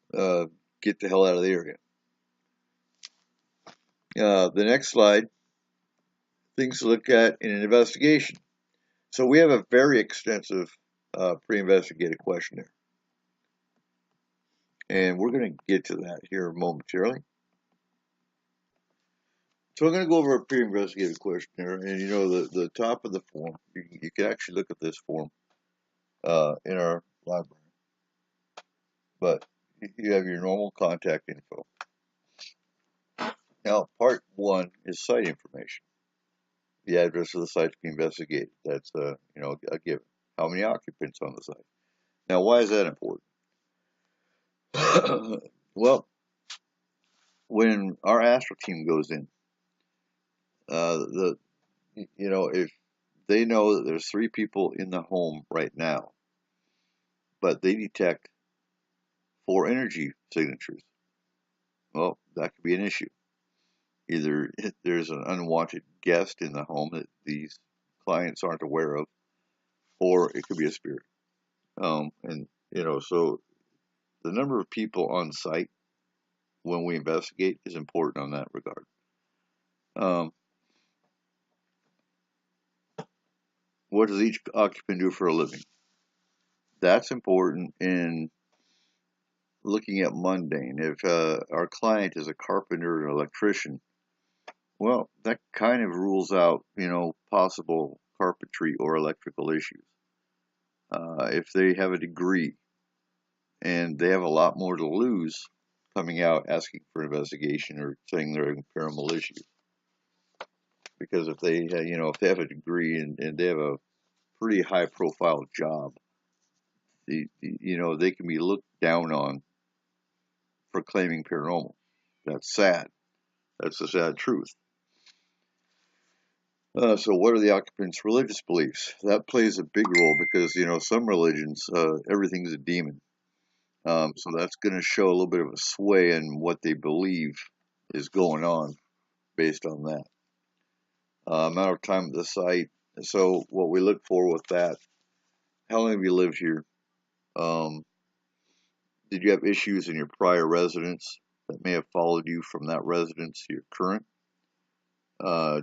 J: get the hell out of the area. The next slide, things to look at in an investigation. So we have a very extensive pre-investigative questionnaire. And we're going to get to that here momentarily. So I'm going to go over a pre-investigative questionnaire, and you know the top of the form, you can actually look at this form in our library. But you have your normal contact info. Now, part 1 is site information. The address of the site to be investigated. That's a given. How many occupants on the site? Now, why is that important? Well, when our astral team goes in, if they know that there's 3 people in the home right now, but they detect 4 energy signatures, well, that could be an issue. Either there's an unwanted guest in the home that these clients aren't aware of, or it could be a spirit. So the number of people on site when we investigate is important on that regard. What does each occupant do for a living? That's important in looking at mundane. If our client is a carpenter or an electrician, well, that kind of rules out, possible carpentry or electrical issues. If they have a degree and they have a lot more to lose coming out asking for an investigation or saying they're having paranormal issues. Because if they have a degree and they have a pretty high profile job, they can be looked down on for claiming paranormal. That's sad. That's the sad truth. So what are the occupants' religious beliefs? That plays a big role because, some religions, everything's a demon. So that's going to show a little bit of a sway in what they believe is going on based on that. Amount of time at the site. So what we look for with that, how long have you lived here? Did you have issues in your prior residence that may have followed you from that residence to your current?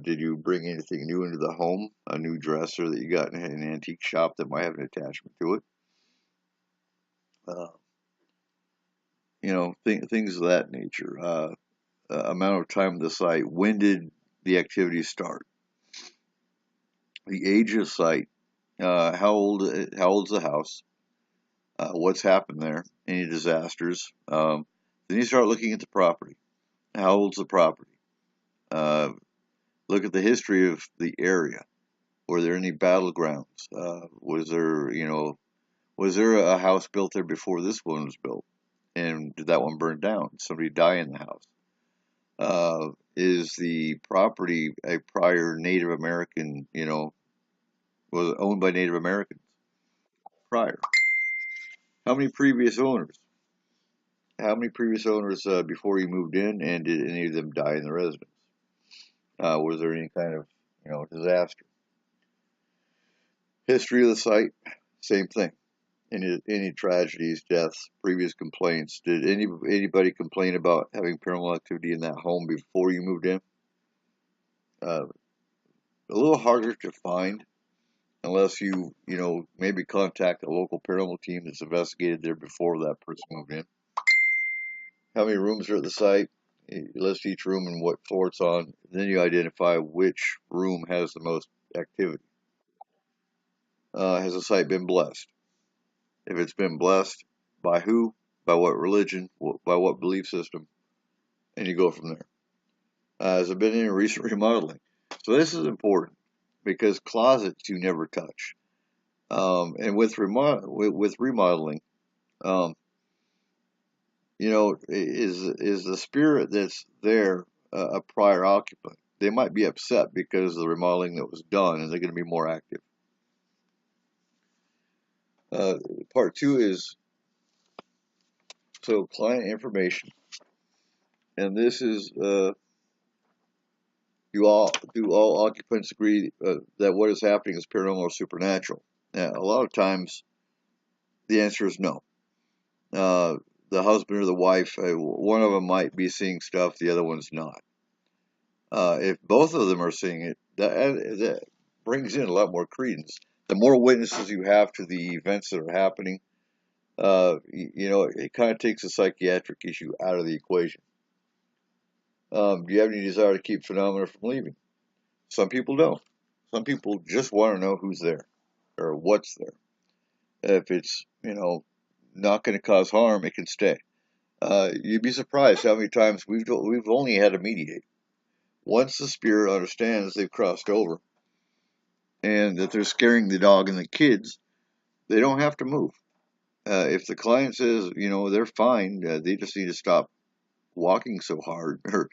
J: Did you bring anything new into the home? A new dresser that you got in an antique shop that might have an attachment to it? Things of that nature. Amount of time at the site. When did the activities start? The age of the site. How old's the house? What's happened there? Any disasters? Then you start looking at the property. How old's the property? Look at the history of the area. Were there any battlegrounds? Was there a house built there before this one was built? And did that one burn down? Did somebody die in the house? Is the property a prior Native American, was it owned by Native Americans prior? How many previous owners? How many previous owners before you moved in, and did any of them die in the residence? Was there any kind of, disaster? History of the site, same thing. Any tragedies, deaths, previous complaints? Did anybody complain about having paranormal activity in that home before you moved in? A little harder to find unless you maybe contact a local paranormal team that's investigated there before that person moved in. How many rooms are at the site? You list each room and what floor it's on. Then you identify which room has the most activity. Has the site been blessed? If it's been blessed, by who? By what religion? By what belief system? And you go from there. Has there been any recent remodeling? So this is important because closets you never touch. And with remodeling, is the spirit that's there a prior occupant? They might be upset because of the remodeling that was done, and they're going to be more active. Part 2 is client information, and this is Do all occupants agree that what is happening is paranormal or supernatural? A lot of times, the answer is no. The husband or the wife, one of them might be seeing stuff, the other one's not. If both of them are seeing it, that brings in a lot more credence. The more witnesses you have to the events that are happening, it kind of takes a psychiatric issue out of the equation. Do you have any desire to keep phenomena from leaving? Some people don't. Some people just want to know who's there or what's there. If it's, not going to cause harm, it can stay. You'd be surprised how many times we've only had to mediate. Once the spirit understands they've crossed over and that they're scaring the dog and the kids, they don't have to move. If the client says, they're fine, they just need to stop walking so hard or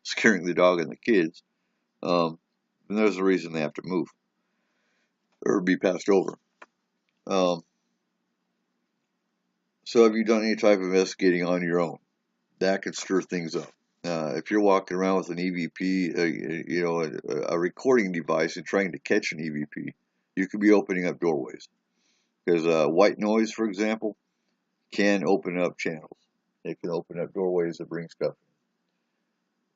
J: scaring the dog and the kids, then there's a reason they have to move or be passed over. So have you done any type of investigating on your own? That could stir things up. If you're walking around with an EVP, a recording device and trying to catch an EVP, you could be opening up doorways. Because white noise, for example, can open up channels. It can open up doorways that bring stuff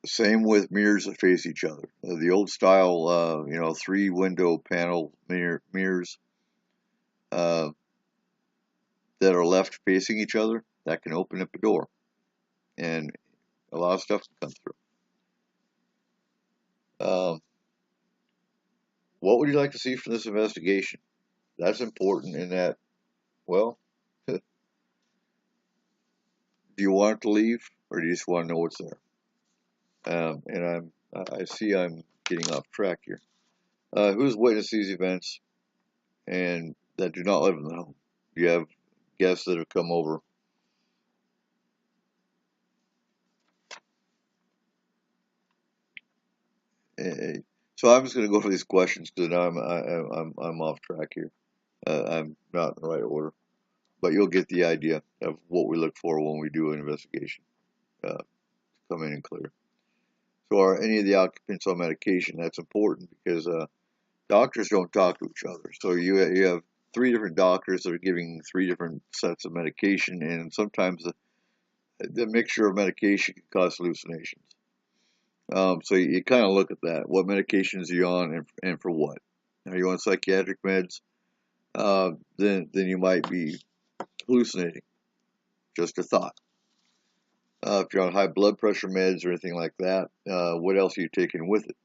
J: in. Same with mirrors that face each other. The old style, 3-window panel mirrors that are left facing each other, that can open up a door. And a lot of stuff can come through. What would you like to see from this investigation? That's important in that, well, do you want it to leave or do you just want to know what's there? And I see I'm getting off track here. Who's witnessed these events and that do not live in the home? Do you have guests that have come over? So I'm just going to go for these questions because I'm off track here. I'm not in the right order, but you'll get the idea of what we look for when we do an investigation to come in and clear. So are any of the occupants on medication? That's important because doctors don't talk to each other. So you have 3 different doctors that are giving 3 different sets of medication, and sometimes the mixture of medication can cause hallucinations. So you kind of look at that. What medications are you on and for what? Are you on psychiatric meds? Then you might be hallucinating. Just a thought. If you're on high blood pressure meds or anything like that, what else are you taking with it?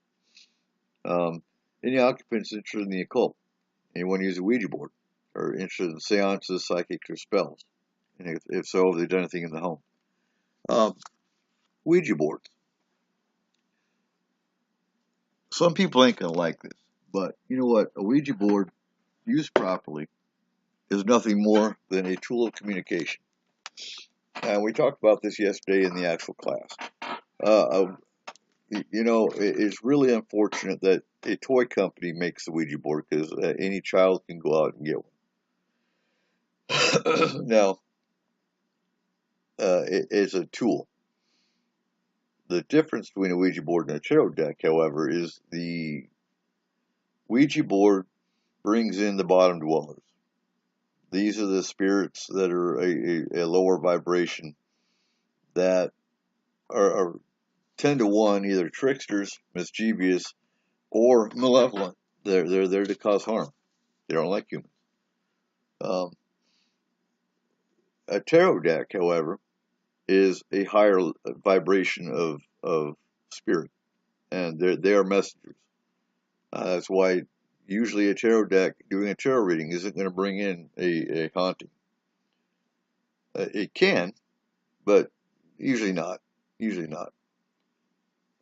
J: Any occupants interested in the occult? Anyone use a Ouija board? Or interested in seances, psychics, or spells? And if so, have they done anything in the home? Ouija boards. Some people ain't going to like this, but you know what? A Ouija board, used properly, is nothing more than a tool of communication. And we talked about this yesterday in the actual class. It's really unfortunate that a toy company makes the Ouija board because any child can go out and get one. Now, it's a tool. The difference between a Ouija board and a tarot deck, however, is the Ouija board brings in the bottom dwellers. These are the spirits that are a lower vibration that are 10 to 1 either tricksters, mischievous, or malevolent. They're there to cause harm. They don't like humans. A tarot deck, however, is a higher vibration of spirit, and they are messengers. That's why usually a tarot deck doing a tarot reading isn't going to bring in a haunting. It can, but usually not. Usually not.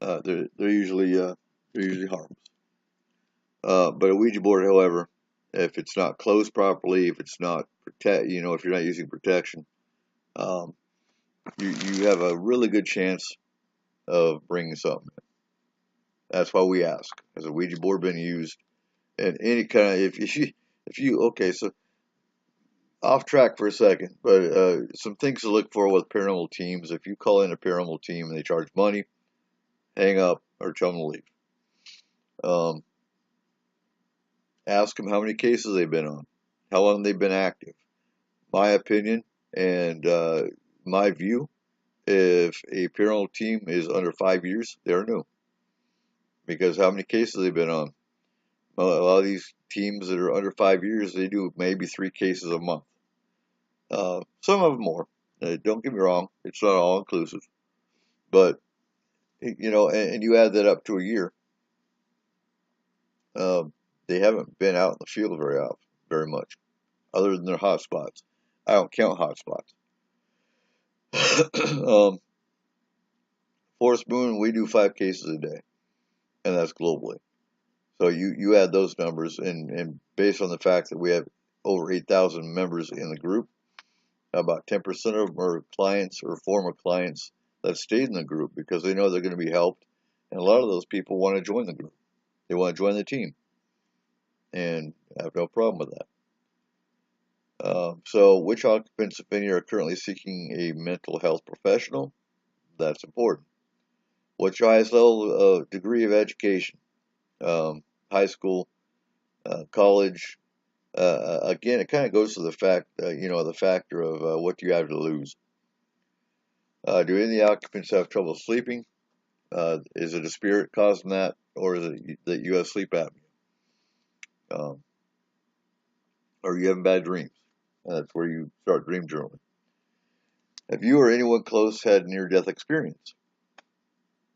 J: They're usually harmless. But a Ouija board, however, if it's not closed properly, if it's not if you're not using protection, you have a really good chance of bringing something in. That's why we ask: has a Ouija board been used? And any kind of if you okay, so off track for a second, but some things to look for with paranormal teams. If you call in a paranormal team and they charge money, hang up or tell them to leave. Um, ask them how many cases they've been on, how long they've been active. My opinion and my view, if a paranormal team is under 5 years, they're new. Because how many cases they've been on? A lot of these teams that are under 5 years, they do maybe 3 cases a month. Some of them more. Don't get me wrong, it's not all inclusive. But, you know, and you add that up to a year, they haven't been out in the field very often, very much, other than their hot spots. I don't count hot spots. Forest Moon, we do 5 cases a day, and that's globally. So you add those numbers, and based on the fact that we have over 8,000 members in the group, about 10% of them are clients or former clients that stayed in the group because they know they're going to be helped, and a lot of those people want to join the group. They want to join the team, and I have no problem with that. So, which occupants, if any, are currently seeking a mental health professional? That's important. What's your highest level degree of education? High school, college. Again, it kind of goes to the fact, the factor of what do you have to lose. Do any of the occupants have trouble sleeping? Is it a spirit causing that, or is it that you have sleep apnea? Or you having bad dreams? That's where you start dream journaling. Have you or anyone close had near-death experience?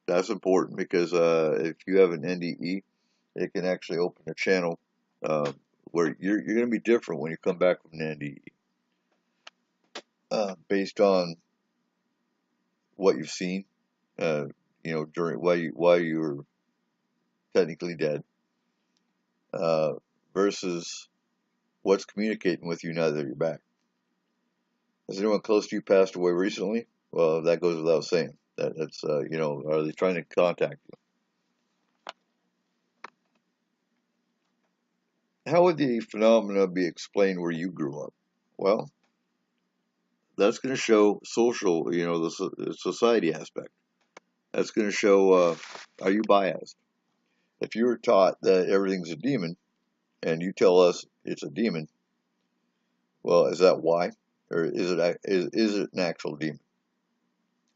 J: That's important because if you have an NDE, it can actually open a channel where you're going to be different when you come back from an NDE, based on what you've seen, during while you were technically dead, versus what's communicating with you now that you're back. Has anyone close to you passed away recently? Well, that goes without saying. That's are they trying to contact you? How would the phenomena be explained where you grew up? Well, that's going to show social, the society aspect. That's going to show, are you biased? If you were taught that everything's a demon, and you tell us it's a demon, well, is that why? Or is it an actual demon?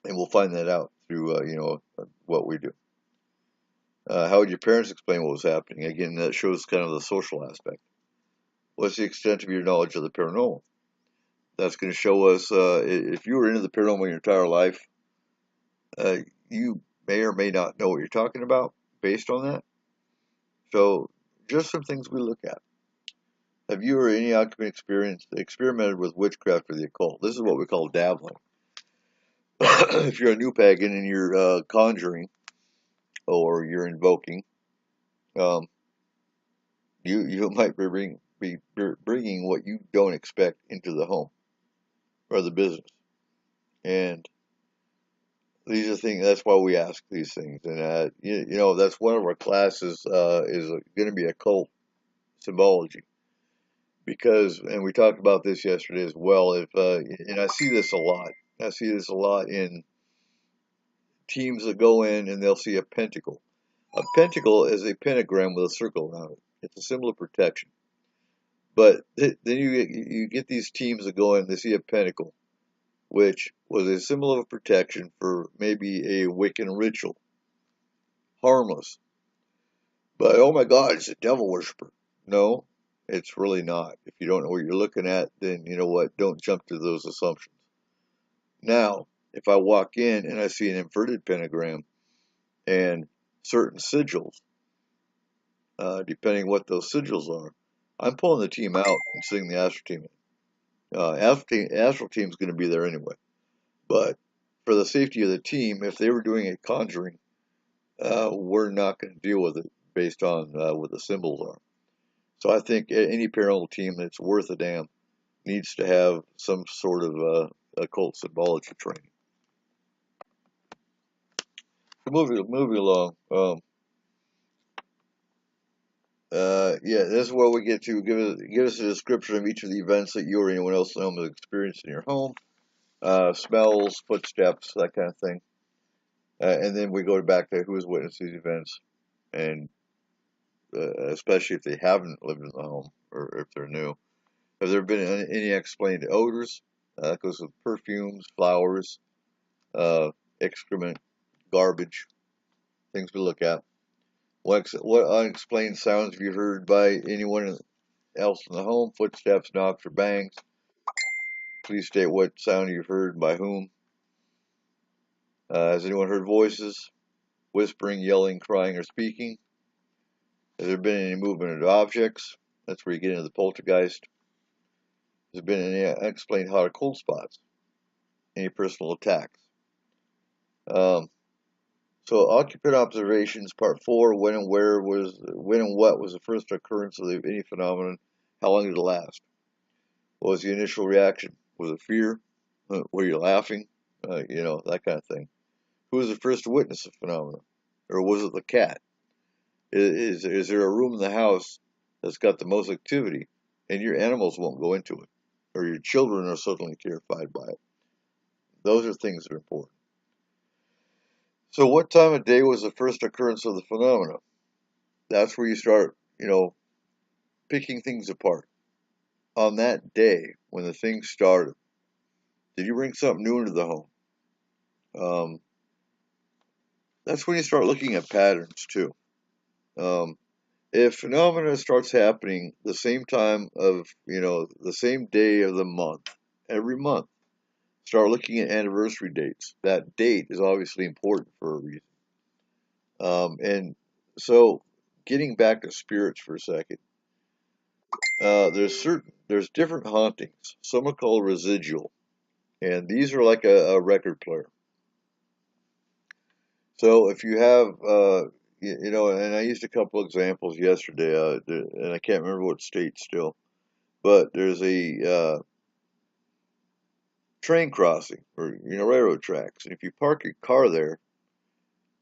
J: And we'll find that out through, what we do. How would your parents explain what was happening? Again, that shows kind of the social aspect. What's the extent of your knowledge of the paranormal? That's going to show us, if you were into the paranormal your entire life, you may or may not know what you're talking about based on that. So, just some things we look at. Have you or any occupant experimented with witchcraft or the occult? This is what we call dabbling. If you're a new pagan and you're conjuring or you're invoking, you might be bringing what you don't expect into the home or the business. And these are things, that's why we ask these things. And, that's one of our classes is going to be occult symbology. Because, and we talked about this yesterday as well, and I see this a lot. I see this a lot in teams that go in and they'll see a pentacle. A pentacle is a pentagram with a circle around it. It's a symbol of protection. But then you get these teams that go in, they see a pentacle, which was a symbol of protection for maybe a Wiccan ritual. Harmless. But, oh my God, it's a devil worshiper. No, it's really not. If you don't know what you're looking at, then you know what? Don't jump to those assumptions. Now, if I walk in and I see an inverted pentagram and certain sigils, depending what those sigils are, I'm pulling the team out and sending the astral team in. Astral team's going to be there anyway. But for the safety of the team, if they were doing a conjuring, we're not going to deal with it based on what the symbols are. So I think any paranormal team that's worth a damn needs to have some sort of occult symbology training. Moving along. This is where we get to give us a description of each of the events that you or anyone else in the home has experienced in your home. Smells, footsteps, that kind of thing. And then we go back to who has witnessed these events and especially if they haven't lived in the home or if they're new. Have there been any explained odors? That goes with perfumes, flowers, excrement, garbage, things we look at. What unexplained sounds have you heard by anyone else in the home? Footsteps, knocks, or bangs? Please state what sound you've heard by whom. Has anyone heard voices, whispering, yelling, crying, or speaking? Has there been any movement of objects? That's where you get into the poltergeist. Has there been any unexplained hot or cold spots? Any personal attacks? So occupant observations, part 4. When and what was the first occurrence of any phenomenon? How long did it last? What was the initial reaction? Was it fear? Were you laughing? That kind of thing. Who was the first to witness the phenomenon? Or was it the cat? Is there a room in the house that's got the most activity and your animals won't go into it? Or your children are suddenly terrified by it? Those are things that are important. So what time of day was the first occurrence of the phenomenon? That's where you start, picking things apart. On that day, when the thing started, did you bring something new into the home? That's when you start looking at patterns too. If phenomena starts happening the same time of, the same day of the month, every month, start looking at anniversary dates. That date is obviously important for a reason. And so, getting back to spirits for a second, there's different hauntings. Some are called residual, and these are like a record player. So if you have, and I used a couple examples yesterday, and I can't remember what state still, but there's a train crossing or railroad tracks, and if you park your car there,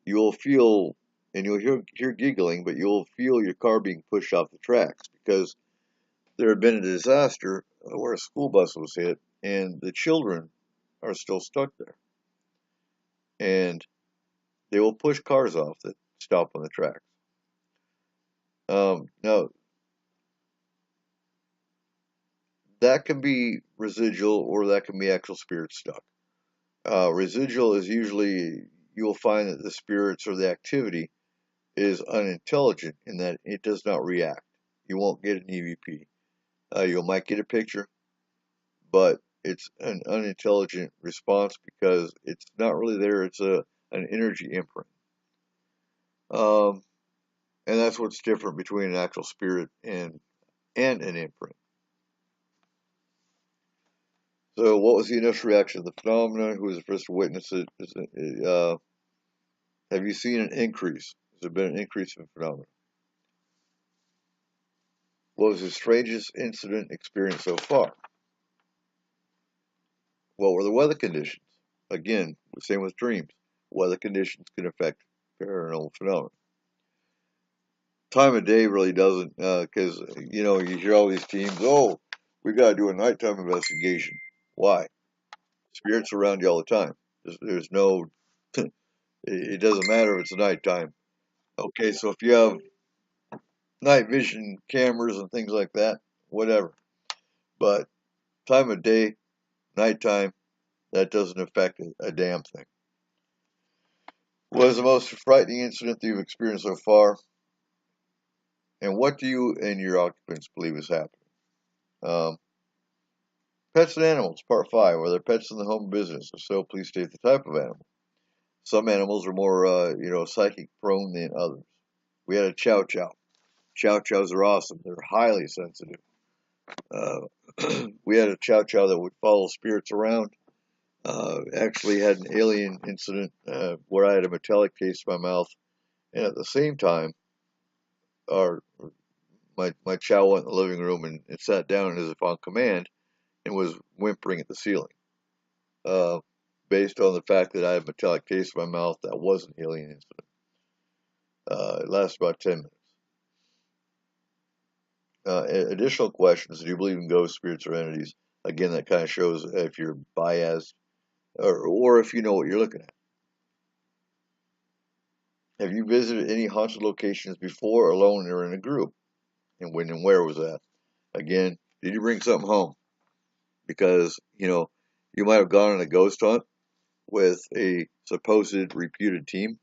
J: you'll feel, and you'll hear giggling, but you'll feel your car being pushed off the tracks because there had been a disaster where a school bus was hit, and the children are still stuck there, and they will push cars off that stop on the tracks. Now, that can be residual or that can be actual spirits stuck. Residual is usually, you'll find that the spirits or the activity is unintelligent in that it does not react. You won't get an EVP. You might get a picture, but it's an unintelligent response because it's not really there. It's an energy imprint. And that's what's different between an actual spirit and an imprint. So what was the initial reaction of the phenomenon? Who was the first to witness it? Have you seen an increase? Has there been an increase in phenomena? What was the strangest incident experienced so far? What were the weather conditions? Again, the same with dreams. Weather conditions can affect paranormal phenomena. Time of day really doesn't, because, you hear all these teams, oh, we got to do a nighttime investigation. Why? Spirits around you all the time. There's no, it doesn't matter if it's nighttime. Okay, so if you have night vision cameras and things like that, whatever. But time of day, nighttime, that doesn't affect a damn thing. What is the most frightening incident that you've experienced so far? And what do you and your occupants believe is happening? Pets and animals, part 5. Are there pets in the home business? If so, please state the type of animal. Some animals are more, psychic prone than others. We had a chow chow. Chow chows are awesome. They're highly sensitive. We had a chow chow that would follow spirits around. Actually had an alien incident where I had a metallic taste in my mouth, and at the same time, my chow went in the living room and sat down as if on command and was whimpering at the ceiling. Based on the fact that I had a metallic taste in my mouth, that was an alien incident. It lasted about 10 minutes. Additional questions: do you believe in ghosts, spirits, or entities? Again, that kind of shows if you're biased or if you know what you're looking at. Have you visited any haunted locations before, alone or in a group? And when and where was that? Again, did you bring something home? Because, you might have gone on a ghost hunt with a supposed reputed team,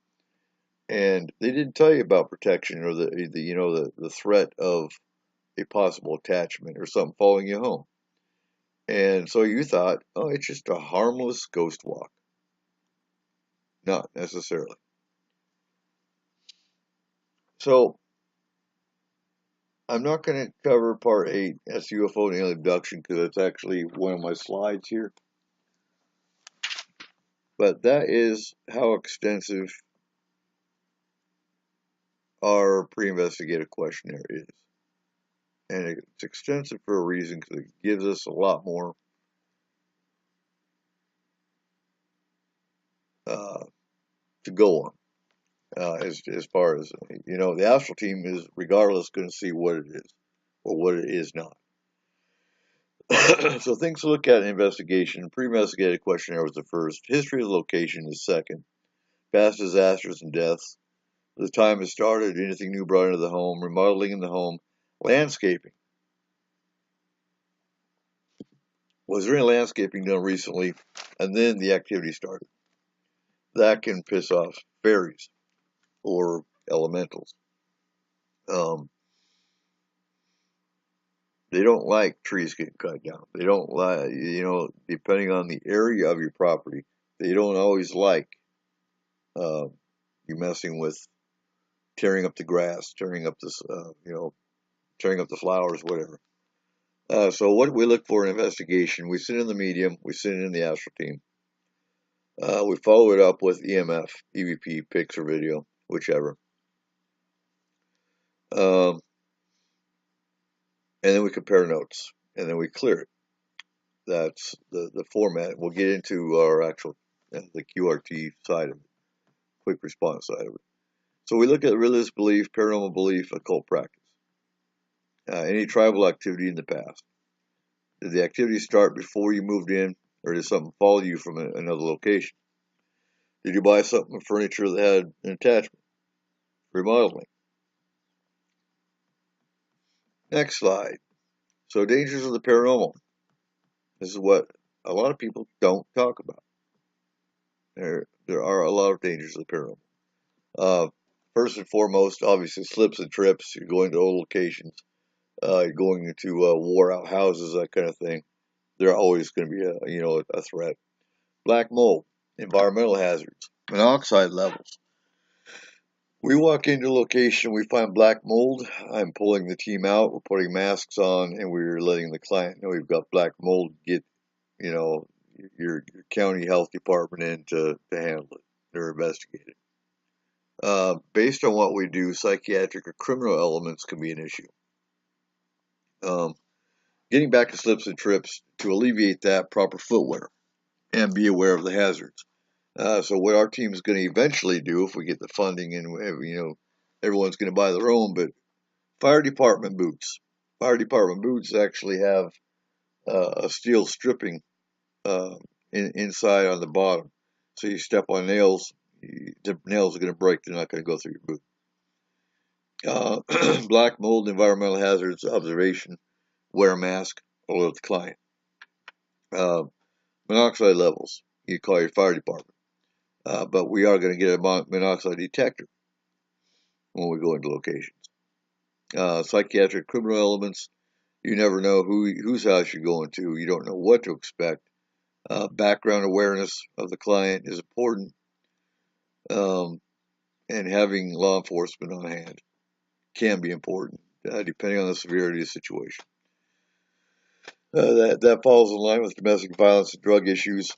J: and they didn't tell you about protection or the threat of a possible attachment or something following you home. And so you thought, oh, it's just a harmless ghost walk. Not necessarily. So I'm not going to cover part 8, that's UFO and alien abduction, because that's actually one of my slides here. But that is how extensive our pre-investigative questionnaire is. And it's extensive for a reason, because it gives us a lot more to go on. As far as, the astral team is regardless going to see what it is or what it is not. So things to look at in investigation. Pre-investigative questionnaire was the first. History of the location is second. Past disasters and deaths. The time has started. Anything new brought into the home. Remodeling in the home. Landscaping. Was there any landscaping done recently? And then the activity started. That can piss off fairies or elementals. They don't like trees getting cut down. They don't like, depending on the area of your property, they don't always like you messing with tearing up the grass, tearing up this, tearing up the flowers, whatever. So what do we look for in investigation? We send in the medium, we send in the astral team. We follow it up with EMF, EVP, pics or video, whichever. And then we compare notes, and then we clear it. That's the format. We'll get into our actual, the QRT side of it, quick response side of it. So we look at religious belief, paranormal belief, occult practice. Any tribal activity in the past. Did the activity start before you moved in, or did something follow you from another location? Did you buy something, furniture that had an attachment? Remodeling. Next slide. So dangers of the paranormal. This is what a lot of people don't talk about. There are a lot of dangers of the paranormal. First and foremost, obviously slips and trips. You're going to old locations. You're going into wore out houses, that kind of thing. They're always going to be a threat. Black mold, environmental hazards, monoxide levels. We walk into a location, we find black mold. I'm pulling the team out. We're putting masks on, and we're letting the client know we've got black mold. Get your county health department in to handle it. They're investigating. Based on what we do, psychiatric or criminal elements can be an issue. Getting back to slips and trips, to alleviate that, proper footwear and be aware of the hazards. So what our team is going to eventually do, if we get the funding and everyone's going to buy their own, but fire department boots. Fire department boots actually have a steel stripping inside on the bottom. So you step on nails, the nails are going to break. They're not going to go through your boot. Black mold, environmental hazards, observation, wear a mask, alert the client. Monoxide levels, you call your fire department. But we are going to get a monoxide detector when we go into locations. Psychiatric criminal elements, you never know whose house you're going to. You don't know what to expect. Background awareness of the client is important. And having law enforcement on hand can be important, depending on the severity of the situation. That falls in line with domestic violence and drug issues.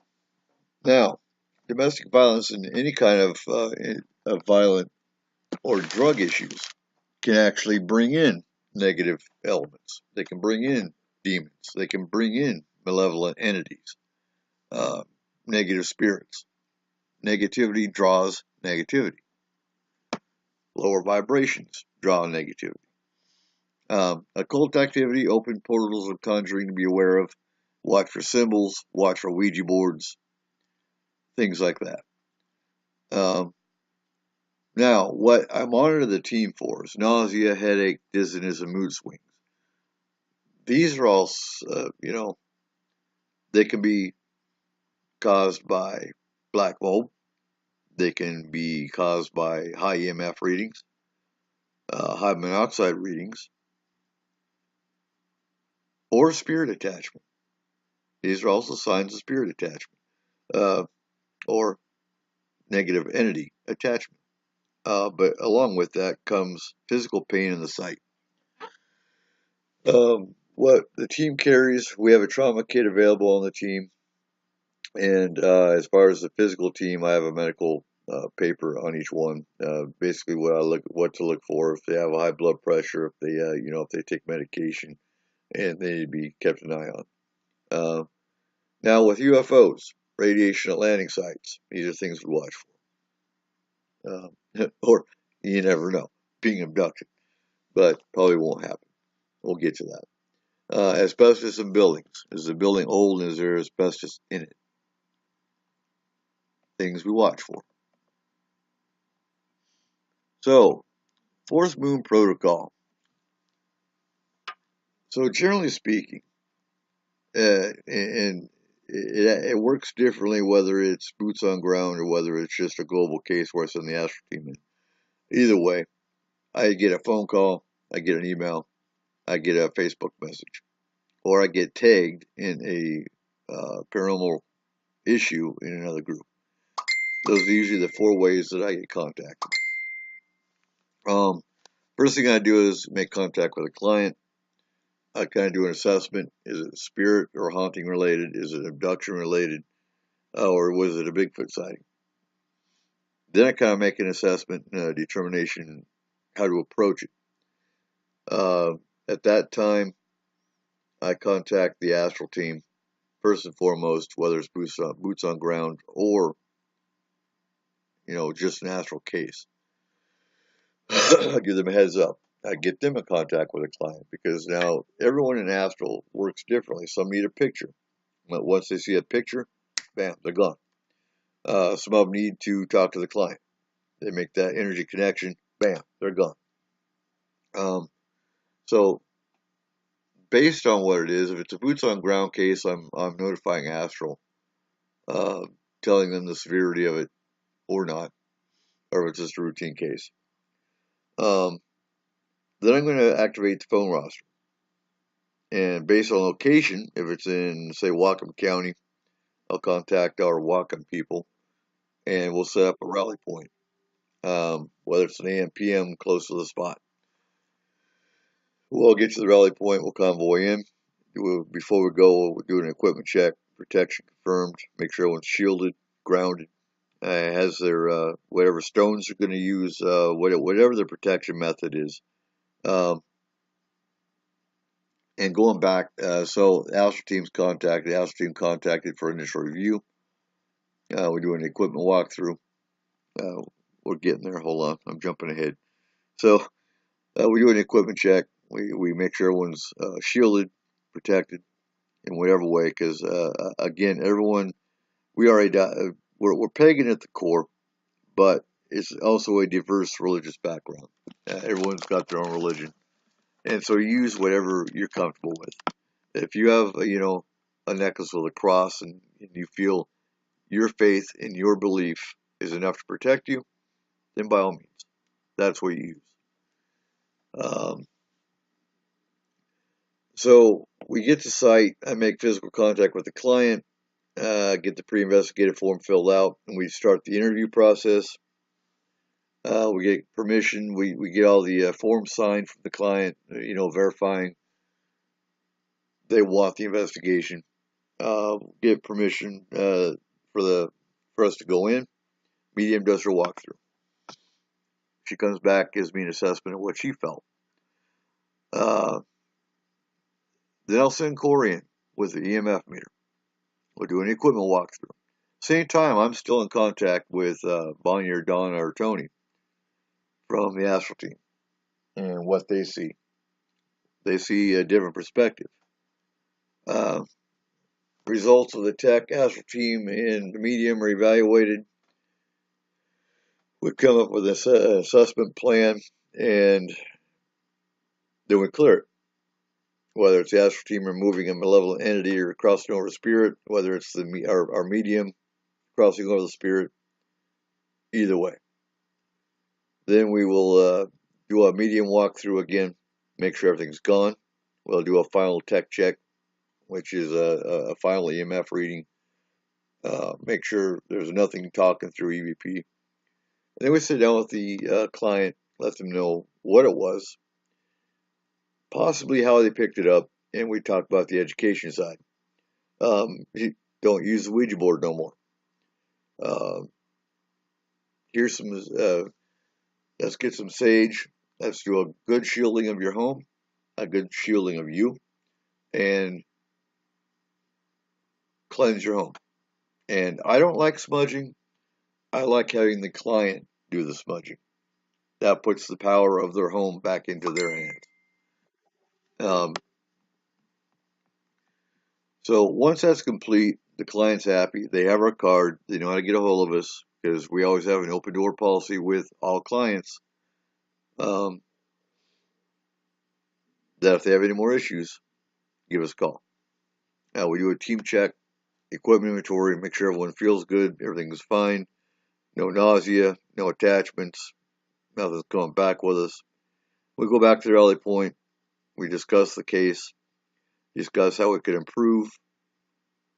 J: Now, domestic violence and any kind of violent or drug issues can actually bring in negative elements. They can bring in demons. They can bring in malevolent entities, negative spirits. Negativity draws negativity. Lower vibrations draw negativity. Occult activity, open portals of conjuring to be aware of. Watch for symbols, watch for Ouija boards, things like that. Now, what I monitor the team for is nausea, headache, dizziness, and mood swings. These are all, they can be caused by black mold. They can be caused by high EMF readings, high monoxide readings, or spirit attachment. These are also signs of spirit attachment, or negative entity attachment. But along with that comes physical pain in the site. What the team carries, we have a trauma kit available on the team. And as far as the physical team, I have a medical paper on each one. Basically, what to look for if they have a high blood pressure, if they if they take medication, and they need to be kept an eye on. Now with UFOs, radiation at landing sites, these are things we watch for. Or you never know, being abducted, but probably won't happen. We'll get to that. Asbestos in buildings. Is the building old and is there asbestos in it? Things we watch for. So, fourth moon protocol. So generally speaking, and it works differently whether it's boots on ground or whether it's just a global case where I send the astral team in. Either way, I get a phone call, I get an email, I get a Facebook message, or I get tagged in a paranormal issue in another group. Those are usually the 4 ways that I get contacted. First thing I do is make contact with a client. I kind of do an assessment. Is it spirit or haunting related? Is it abduction related? Or was it a Bigfoot sighting? Then I kind of make an assessment and a determination how to approach it. At that time, I contact the astral team first and foremost, whether it's boots on ground or just an astral case. I give them a heads up. I get them in contact with a client because now everyone in astral works differently. Some need a picture. But once they see a picture, bam, they're gone. Some of them need to talk to the client. They make that energy connection, bam, they're gone. So based on what it is, if it's a boots on ground case, I'm notifying astral, telling them the severity of it or not, or if it's just a routine case. Then I'm going to activate the phone roster. And based on location, if it's in, say, Whatcom County, I'll contact our Whatcom people and we'll set up a rally point, whether it's an AM, PM, close to the spot. We'll get to the rally point, we'll convoy in. Before we go, we'll do an equipment check, protection confirmed, make sure everyone's shielded, grounded, has their whatever stones they're going to use, whatever their protection method is. And going back, so the astral team's contacted, the astral team contacted for initial review. We do an equipment walkthrough. We're getting there. Hold on, I'm jumping ahead. So we do an equipment check. We make sure everyone's shielded, protected in whatever way. Because again, everyone we're pagan at the core, but it's also a diverse religious background. Everyone's got their own religion, and so use whatever you're comfortable with. If you have a necklace with a cross and you feel your faith and your belief is enough to protect you, then by all means, that's what you use. So we get to site, I make physical contact with the client, get the pre-investigative form filled out, and we start the interview process. We get permission, we get all the forms signed from the client, verifying they want the investigation. Get permission for us to go in. Medium does her walkthrough. She comes back, gives me an assessment of what she felt. Then I'll send Corey in with the EMF meter. We'll do an equipment walkthrough. Same time, I'm still in contact with Bonnie or Donna or Tony from the astral team and what they see. They see a different perspective. Results of the tech astral team and the medium are evaluated. We come up with an assessment plan, and then we clear it. Whether it's the astral team removing a malevolent entity or crossing over spirit, whether it's our medium crossing over the spirit, either way. Then we will do a medium walkthrough again, make sure everything's gone. We'll do a final tech check, which is a final EMF reading. Make sure there's nothing talking through EVP. And then we sit down with the client, let them know what it was, possibly how they picked it up, and we talk about the education side. Don't use the Ouija board no more. Here's some, let's get some sage. Let's do a good shielding of your home, a good shielding of you, and cleanse your home. And I don't like smudging. I like having the client do the smudging. That puts the power of their home back into their hands. So once that's complete, the client's happy. They have our card. They know how to get a hold of us because we always have an open door policy with all clients. That if they have any more issues, give us a call. Now we do a team check, equipment inventory, make sure everyone feels good, everything is fine, no nausea, no attachments, nothing's coming back with us. We go back to the rally point, we discuss the case, discuss how it could improve,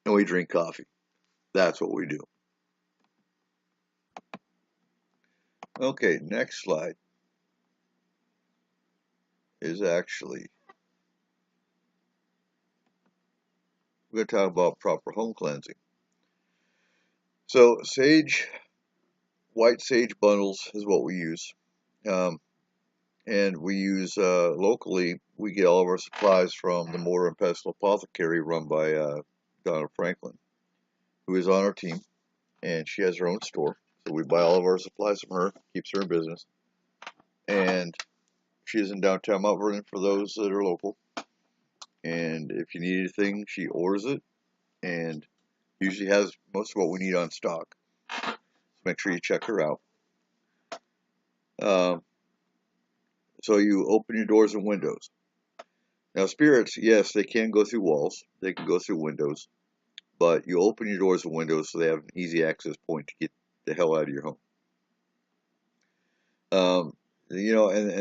J: and we drink coffee. That's what we do. Okay, next slide is actually, we're going to talk about proper home cleansing. So sage, white sage bundles is what we use. And we use, locally, we get all of our supplies from the Mortar and Pestle Apothecary run by Donna Franklin, who is on our team, and she has her own store. So we buy all of our supplies from her, keeps her in business. And she is in downtown Mount Vernon for those that are local. And if you need anything, she orders it and usually has most of what we need on stock. So make sure you check her out. So you open your doors and windows. Now spirits, yes, they can go through walls. They can go through windows. But you open your doors and windows so they have an easy access point to get the hell out of your home. And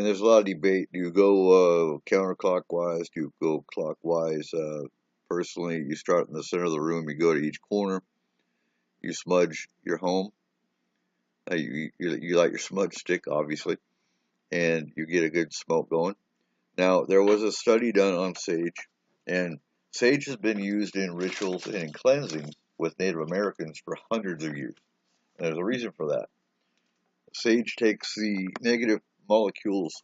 J: there's a lot of debate. Do you go counterclockwise? Do you go clockwise? Personally, you start in the center of the room. You go to each corner. You smudge your home. You light your smudge stick, obviously, and you get a good smoke going. Now, there was a study done on sage, and sage has been used in rituals and in cleansing with Native Americans for hundreds of years. And there's a reason for that. Sage takes the negative molecules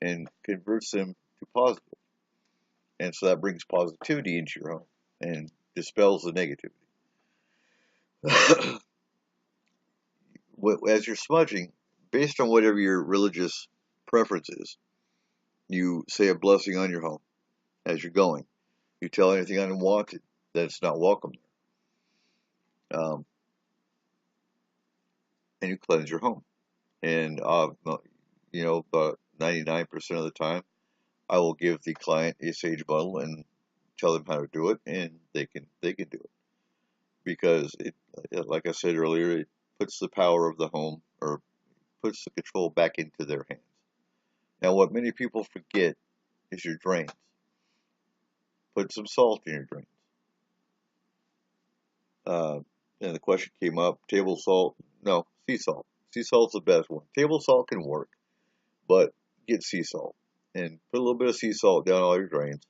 J: and converts them to positive. And so that brings positivity into your home and dispels the negativity. As you're smudging, based on whatever your religious preference is, you say a blessing on your home as you're going. You tell anything unwanted that it's not welcome there. And you cleanse your home. And, about 99% of the time, I will give the client a sage bundle and tell them how to do it, and they can do it. Because it, like I said earlier, it puts the power of the home, or puts the control back into their hands. Now, what many people forget is your drains. Put some salt in your drains. And the question came up, table salt? No, sea salt. Sea salt's the best one. Table salt can work, but get sea salt. And put a little bit of sea salt down all your drains.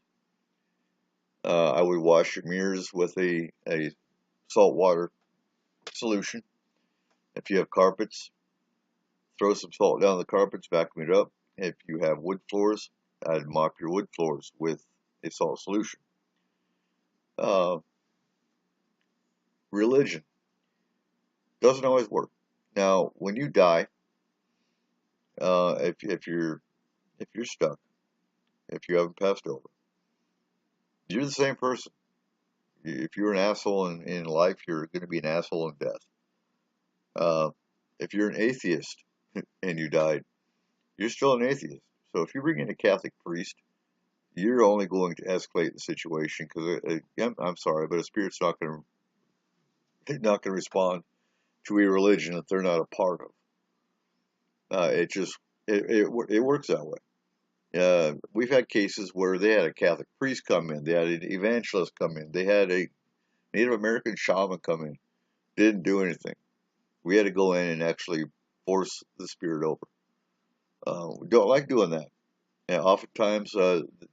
J: I would wash your mirrors with a salt water solution. If you have carpets, throw some salt down the carpets, vacuum it up. If you have wood floors, I'd mop your wood floors with a salt solution. Religion doesn't always work. Now, when you die, if you're stuck, if you haven't passed over, you're the same person. If you're an asshole in life, you're going to be an asshole in death. If you're an atheist, and you died, you're still an atheist. So if you bring in a Catholic priest, you're only going to escalate the situation because I'm sorry, but a spirit's not going to respond to a religion that they're not a part of. It works that way. We've had cases where they had a Catholic priest come in, they had an evangelist come in, they had a Native American shaman come in, didn't do anything. We had to go in and actually force the spirit over. We don't like doing that. And oftentimes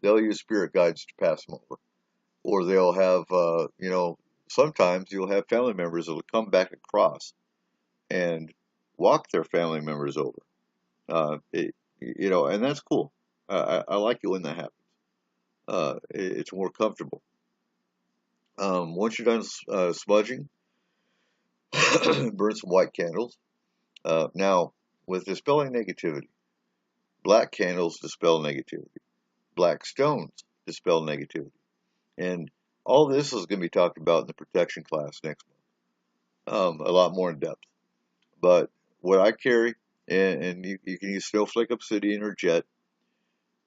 J: they'll use spirit guides to pass them over, or they'll have sometimes you'll have family members that'll come back across and walk their family members over. And that's cool. I like it when that happens. It's more comfortable. Once you're done smudging, burn some white candles. Now, with dispelling negativity, black candles dispel negativity. Black stones dispel negativity. And all this is going to be talked about in the protection class next month, a lot more in depth. But what I carry, and you can use Snowflake Obsidian or Jet,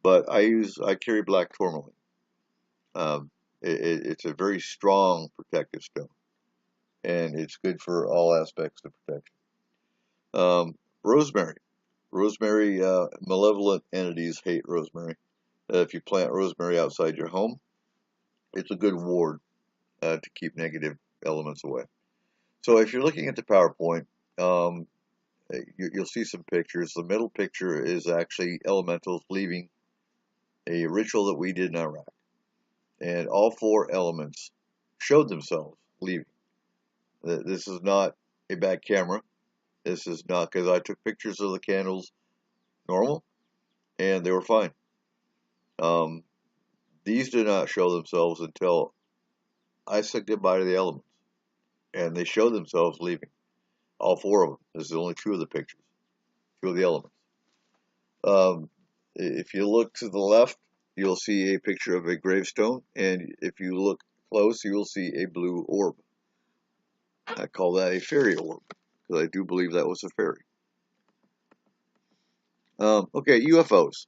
J: but I carry black tourmaline. It's a very strong protective stone, and it's good for all aspects of protection. Rosemary. Rosemary, malevolent entities hate rosemary. If you plant rosemary outside your home, it's a good ward to keep negative elements away. So if you're looking at the PowerPoint, you'll see some pictures. The middle picture is actually elementals leaving a ritual that we did in Iraq. And all 4 elements showed themselves leaving. This is not a bad camera. This is not, because I took pictures of the candles normal, and they were fine. These did not show themselves until I said goodbye to the elements, and they showed themselves leaving. All 4 of them. This is only 2 of the pictures, 2 of the elements. If you look to the left, you'll see a picture of a gravestone, and if you look close, you'll see a blue orb. I call that a fairy orb, because I do believe that was a fairy. Okay, UFOs.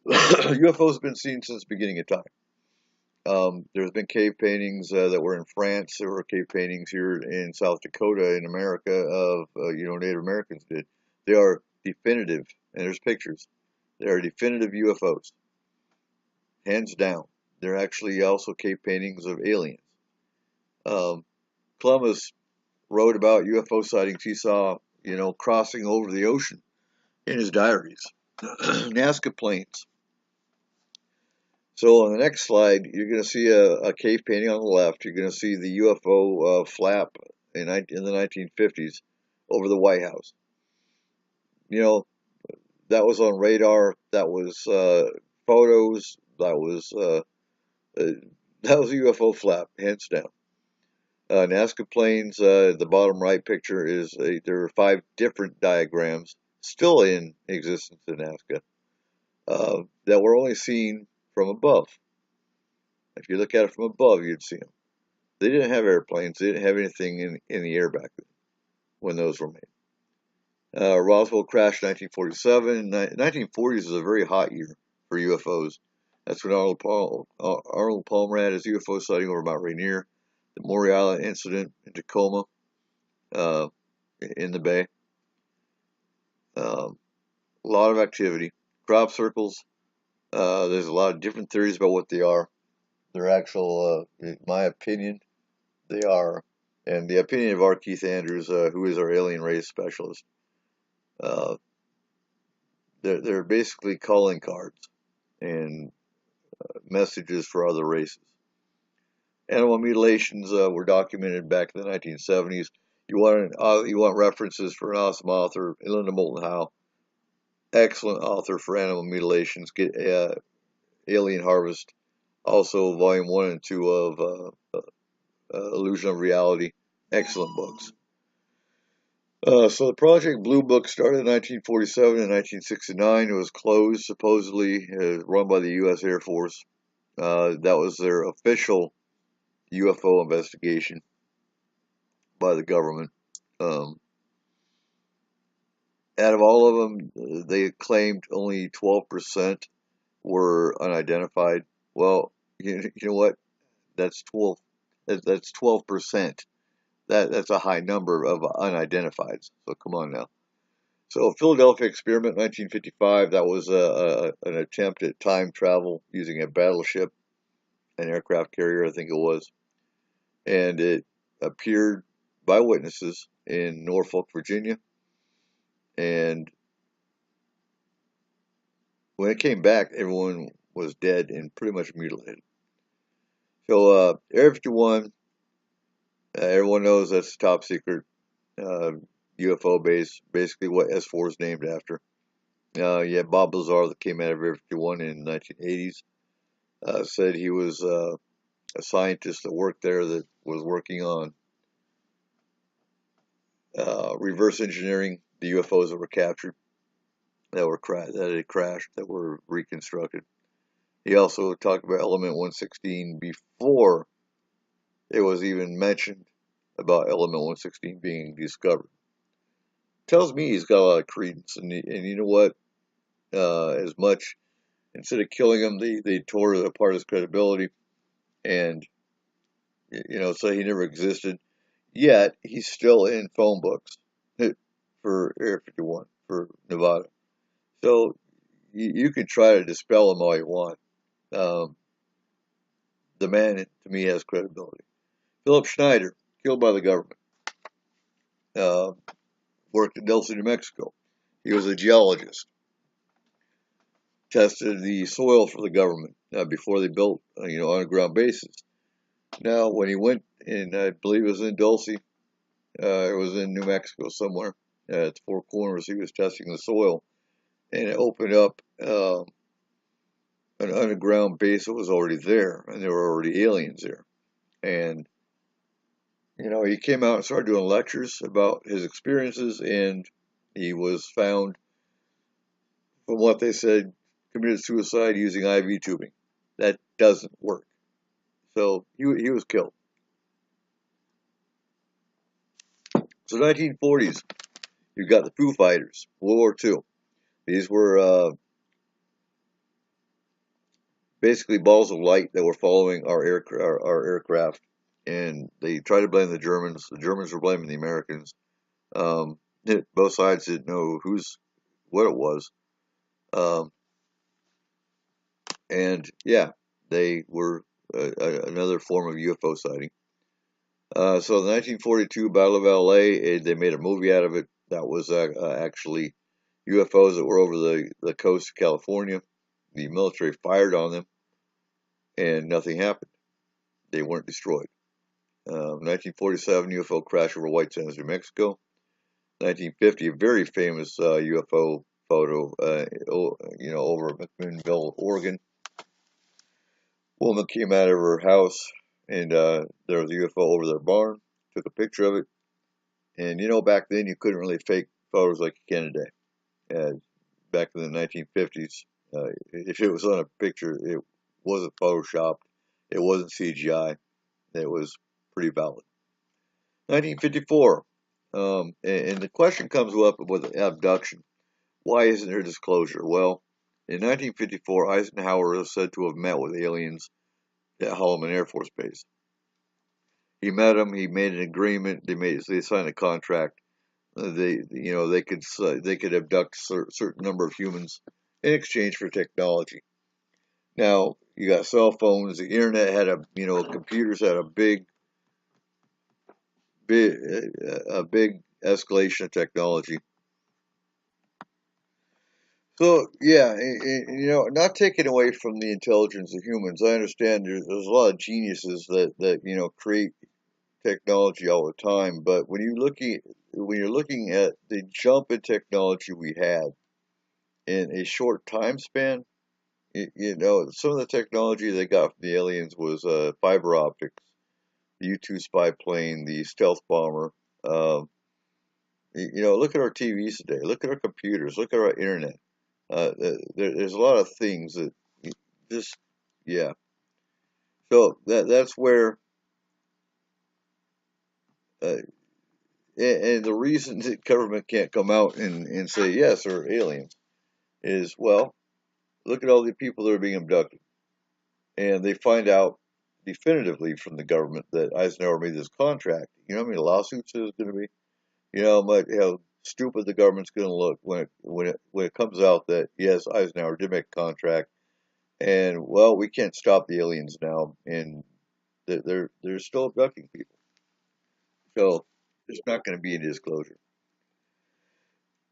J: UFOs have been seen since the beginning of time. There's been cave paintings that were in France. There were cave paintings here in South Dakota in America of, Native Americans did. They are definitive, and there's pictures. They are definitive UFOs. Hands down. They're actually also cave paintings of aliens. Columbus wrote about UFO sightings he saw, crossing over the ocean in his diaries. Nazca Plains. So on the next slide, you're going to see a cave painting on the left. You're going to see the UFO flap in the 1950s over the White House. That was on radar. That was photos. That was a UFO flap, hands down. Nazca Plains, the bottom right picture is there are 5 different diagrams still in existence in Nazca that were only seen from above. If you look at it from above, you'd see them. They didn't have airplanes. They didn't have anything in the air back then when those were made. Roswell crashed in 1947. 1940s is a very hot year for UFOs. That's when Arnold Palmer had his UFO sighting over Mount Rainier. The Maury Island incident in Tacoma, in the Bay. A lot of activity. Crop circles. There's a lot of different theories about what they are. They're actual, in my opinion, they are, and the opinion of R. Keith Andrews, who is our alien race specialist. They're basically calling cards and messages for other races. Animal mutilations were documented back in the 1970s. You want references for an awesome author, Linda Moulton Howe. Excellent author for animal mutilations. Get Alien Harvest. Also, Volume 1 and 2 of Illusion of Reality. Excellent books. So the Project Blue Book started in 1947 and 1969. It was closed, supposedly, run by the U.S. Air Force. That was their official UFO investigation by the government. out of all of them, they claimed only 12% were unidentified. Well, you know what? That's 12. That's 12%. That's a high number of unidentified. So come on now. So Philadelphia experiment, 1955. That was an attempt at time travel using a battleship, an aircraft carrier, I think it was, and it appeared by witnesses in Norfolk, Virginia, and when it came back, everyone was dead and pretty much mutilated. So Area 51, everyone knows that's top secret UFO base, basically what S4 is named after. Yeah, Bob Lazar that came out of Area 51 in the 1980s said he was a scientist that worked there that was working on reverse engineering the UFOs that were captured, that had crashed, that were reconstructed. He also talked about Element 116 before it was even mentioned about Element 116 being discovered. Tells me he's got a lot of credence, and you know what? As much, instead of killing him, they tore apart his credibility, and so he never existed. Yet he's still in phone books for Area 51 for Nevada. So you can try to dispel him all you want. The man, to me, has credibility. Philip Schneider, killed by the government, worked in Dulce, New Mexico. He was a geologist. Tested the soil for the government before they built, underground bases. Now, when he went, and I believe it was in Dulce, it was in New Mexico somewhere, at the Four Corners, he was testing the soil, and it opened up an underground base that was already there, and there were already aliens there. And, he came out and started doing lectures about his experiences, and he was found, from what they said, committed suicide using IV tubing. That doesn't work. So he was killed. So 1940s, you've got the Foo Fighters, World War II. These were basically balls of light that were following our aircraft, and they tried to blame the Germans. The Germans were blaming the Americans. Both sides didn't know what it was. And yeah, they were another form of UFO sighting. So the 1942 Battle of LA, they made a movie out of it. That was actually UFOs that were over the coast of California. The military fired on them, and nothing happened. They weren't destroyed. 1947 UFO crash over White Sands, New Mexico. 1950, a very famous UFO photo, over McMinnville, Oregon. Woman came out of her house, and there was a UFO over their barn. Took a picture of it, and back then you couldn't really fake photos like you can today. Back in the 1950s, if it was on a picture, it wasn't photoshopped, it wasn't CGI, it was pretty valid. 1954, and the question comes up with abduction. Why isn't there disclosure? Well, in 1954, Eisenhower is said to have met with aliens at Holloman Air Force Base. He met them. He made an agreement. They signed a contract. They could abduct a certain number of humans in exchange for technology. Now you got cell phones. The internet had computers had a big escalation of technology. So yeah, not taking away from the intelligence of humans. I understand there's a lot of geniuses that create technology all the time. But when you're looking at the jump in technology we had in a short time span, some of the technology they got from the aliens was fiber optics, the U-2 spy plane, the stealth bomber. Look at our TVs today. Look at our computers. Look at our internet. There's a lot of things that just, yeah. So that's where and the reason the government can't come out and say, yes, they're aliens is, well, look at all the people that are being abducted. And they find out definitively from the government that Eisenhower made this contract. You know how many lawsuits there's going to be? You know how stupid the government's going to look when it comes out that, yes, Eisenhower did make a contract, and, well, we can't stop the aliens now, and they're still abducting people. So there's not going to be any disclosure.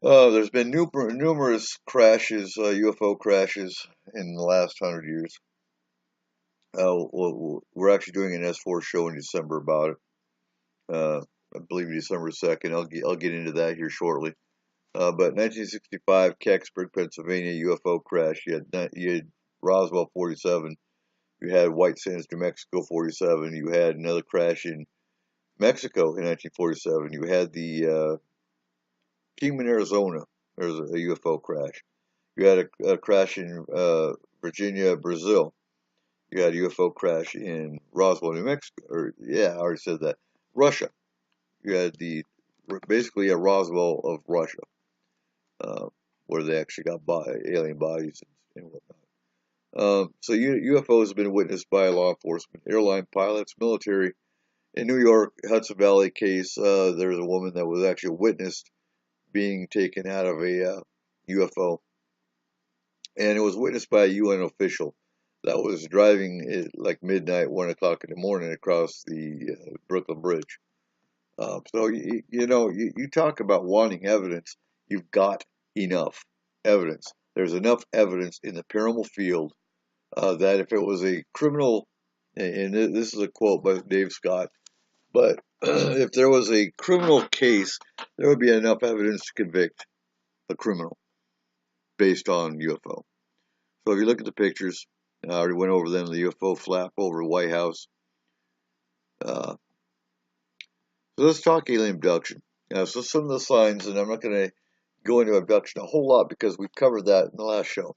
J: There's been numerous crashes, UFO crashes in the last 100 years. We're actually doing an S4 show in December about it. I believe December 2nd. I'll get into that here shortly. But 1965, Kecksburg, Pennsylvania, UFO crash. You had Roswell 47. You had White Sands, New Mexico 47. You had another crash in Mexico in 1947. You had the Kingman, Arizona. There was a UFO crash. You had a crash in Virginia, Brazil. You had a UFO crash in Roswell, New Mexico. I already said that. Russia. You had basically a Roswell of Russia, where they actually got alien bodies and whatnot. So UFOs have been witnessed by law enforcement, airline pilots, military. In New York, Hudson Valley case, there was a woman that was actually witnessed being taken out of a UFO, and it was witnessed by a UN official that was driving at like midnight, 1 o'clock in the morning across the Brooklyn Bridge. So you talk about wanting evidence. You've got enough evidence. There's enough evidence in the paranormal field that if it was a criminal, and this is a quote by Dave Scott, but if there was a criminal case, there would be enough evidence to convict a criminal based on UFO. So if you look at the pictures, I already went over them, the UFO flap over the White House. So let's talk alien abduction. So some of the signs, and I'm not going to go into abduction a whole lot because we've covered that in the last show.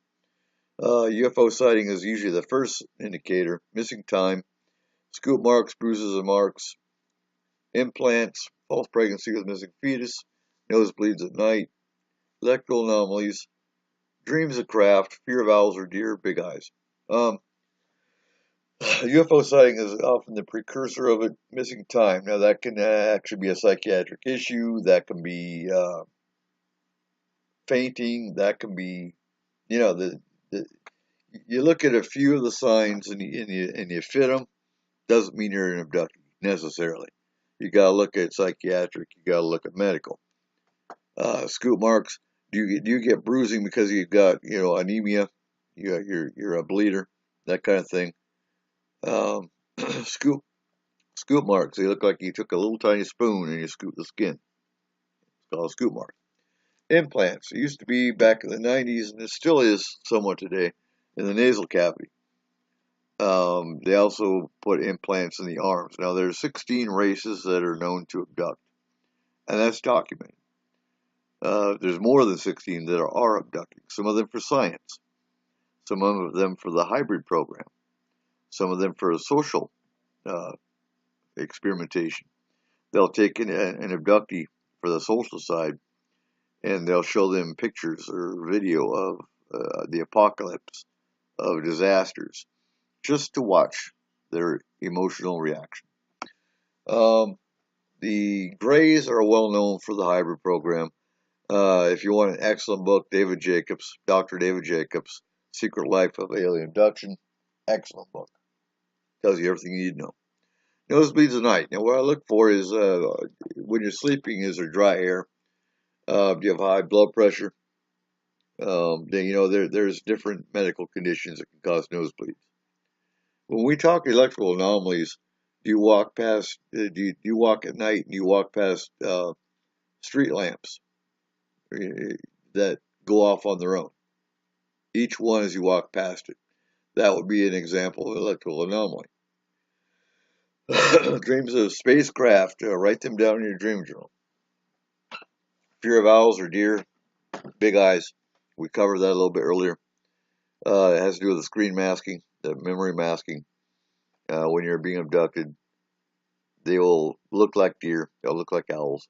J: UFO sighting is usually the first indicator. Missing time, scoop marks, bruises and marks, implants, false pregnancy with missing fetus, nosebleeds at night, electrical anomalies, dreams of craft, fear of owls or deer, big eyes. UFO sighting is often the precursor of a missing time. Now that can actually be a psychiatric issue. That can be fainting. That can be, you look at a few of the signs and you fit them. Doesn't mean you're an abductee necessarily. You got to look at psychiatric. You got to look at medical. Scoop marks. Do you get bruising because you've got anemia? You're a bleeder, that kind of thing. Scoop marks. They look like you took a little tiny spoon and you scooped the skin. It's called a scoop mark. Implants. It used to be back in the 90s, and it still is somewhat today, in the nasal cavity. They also put implants in the arms. Now, there's 16 races that are known to abduct, and that's documented. There's more than 16 that are abducting. Some of them for science. Some of them for the hybrid program. Some of them for a social experimentation. They'll take an abductee for the social side, and they'll show them pictures or video of the apocalypse, of disasters, just to watch their emotional reaction. The Greys are well known for the hybrid program. If you want an excellent book, Dr. David Jacobs, Secret Life of Alien Abduction, excellent book. Tells you everything you need to know. Nosebleeds at night. Now, what I look for is when you're sleeping, is there dry air? Do you have high blood pressure? There's different medical conditions that can cause nosebleeds. When we talk electrical anomalies, do you walk past? Do you walk at night and you walk past street lamps that go off on their own? Each one as you walk past it. That would be an example of electrical anomaly. Dreams of spacecraft. Write them down in your dream journal. Fear of owls or deer. Big eyes. We covered that a little bit earlier. It has to do with the screen masking, the memory masking. When you're being abducted, they will look like deer. They'll look like owls.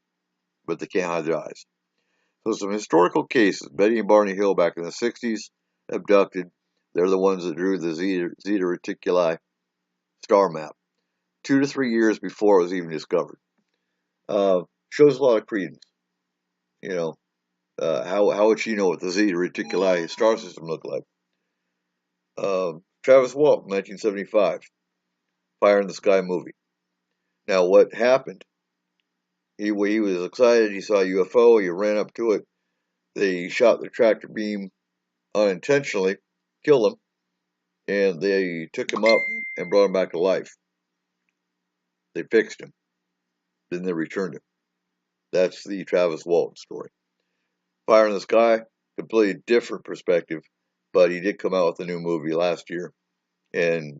J: but they can't hide their eyes. So some historical cases. Betty and Barney Hill back in the 60s, abducted. They're the ones that drew the Zeta Reticuli star map 2 to 3 years before it was even discovered. Shows a lot of credence. You know, how would she know what the Zeta Reticuli star system looked like? Travis Walt, 1975, Fire in the Sky movie. Now, what happened? He was excited. He saw a UFO. He ran up to it. They shot the tractor beam unintentionally, killed him, and they took him up and brought him back to life. They fixed him. Then they returned him. That's the Travis Walton story. Fire in the Sky, completely different perspective, but he did come out with a new movie last year, and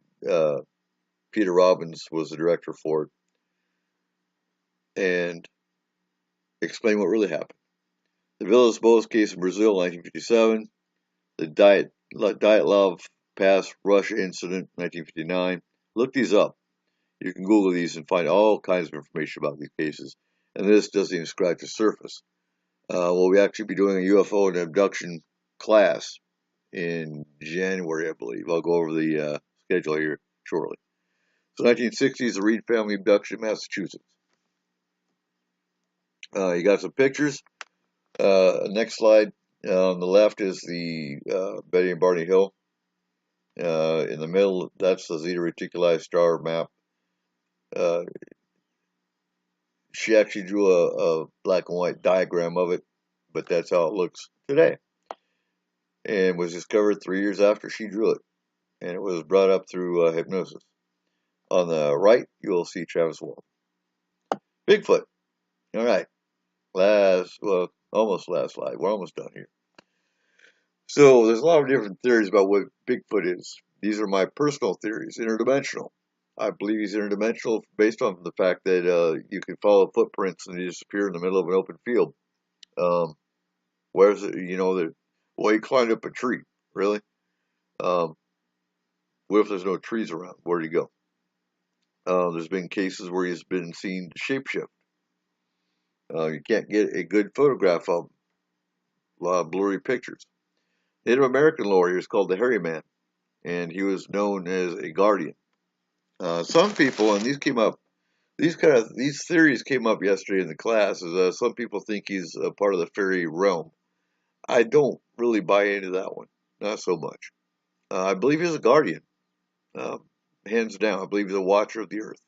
J: Peter Robbins was the director for it, and explain what really happened. The Villas Boas case in Brazil, 1957. The Dyatlov Pass Russia incident, 1959. Look these up. You can Google these and find all kinds of information about these cases. And this doesn't even scratch the surface. We'll actually be doing a UFO and abduction class in January, I believe. I'll go over the schedule here shortly. So 1960s, the Reed family abduction in Massachusetts. You got some pictures. Next slide. On the left is the Betty and Barney Hill. In the middle, that's the Zeta Reticuli star map. She actually drew a black and white diagram of it, but that's how it looks today. And was discovered 3 years after she drew it. And it was brought up through hypnosis. On the right, you'll see Travis Walt. Bigfoot. All right. Almost last slide. We're almost done here. So there's a lot of different theories about what Bigfoot is. These are my personal theories. Interdimensional. I believe he's interdimensional based on the fact that you can follow footprints and they disappear in the middle of an open field. Where's it? Well, he climbed up a tree. Really? What if there's no trees around? Where'd he go? There's been cases where he's been seen to shapeshift. You can't get a good photograph of him. A lot of blurry pictures. Native American lore, he was called the Hairy Man, and he was known as a guardian. Some people, and these theories came up yesterday in the class, is some people think he's a part of the fairy realm. I don't really buy into that one, not so much. I believe he's a guardian, hands down. I believe he's a watcher of the earth.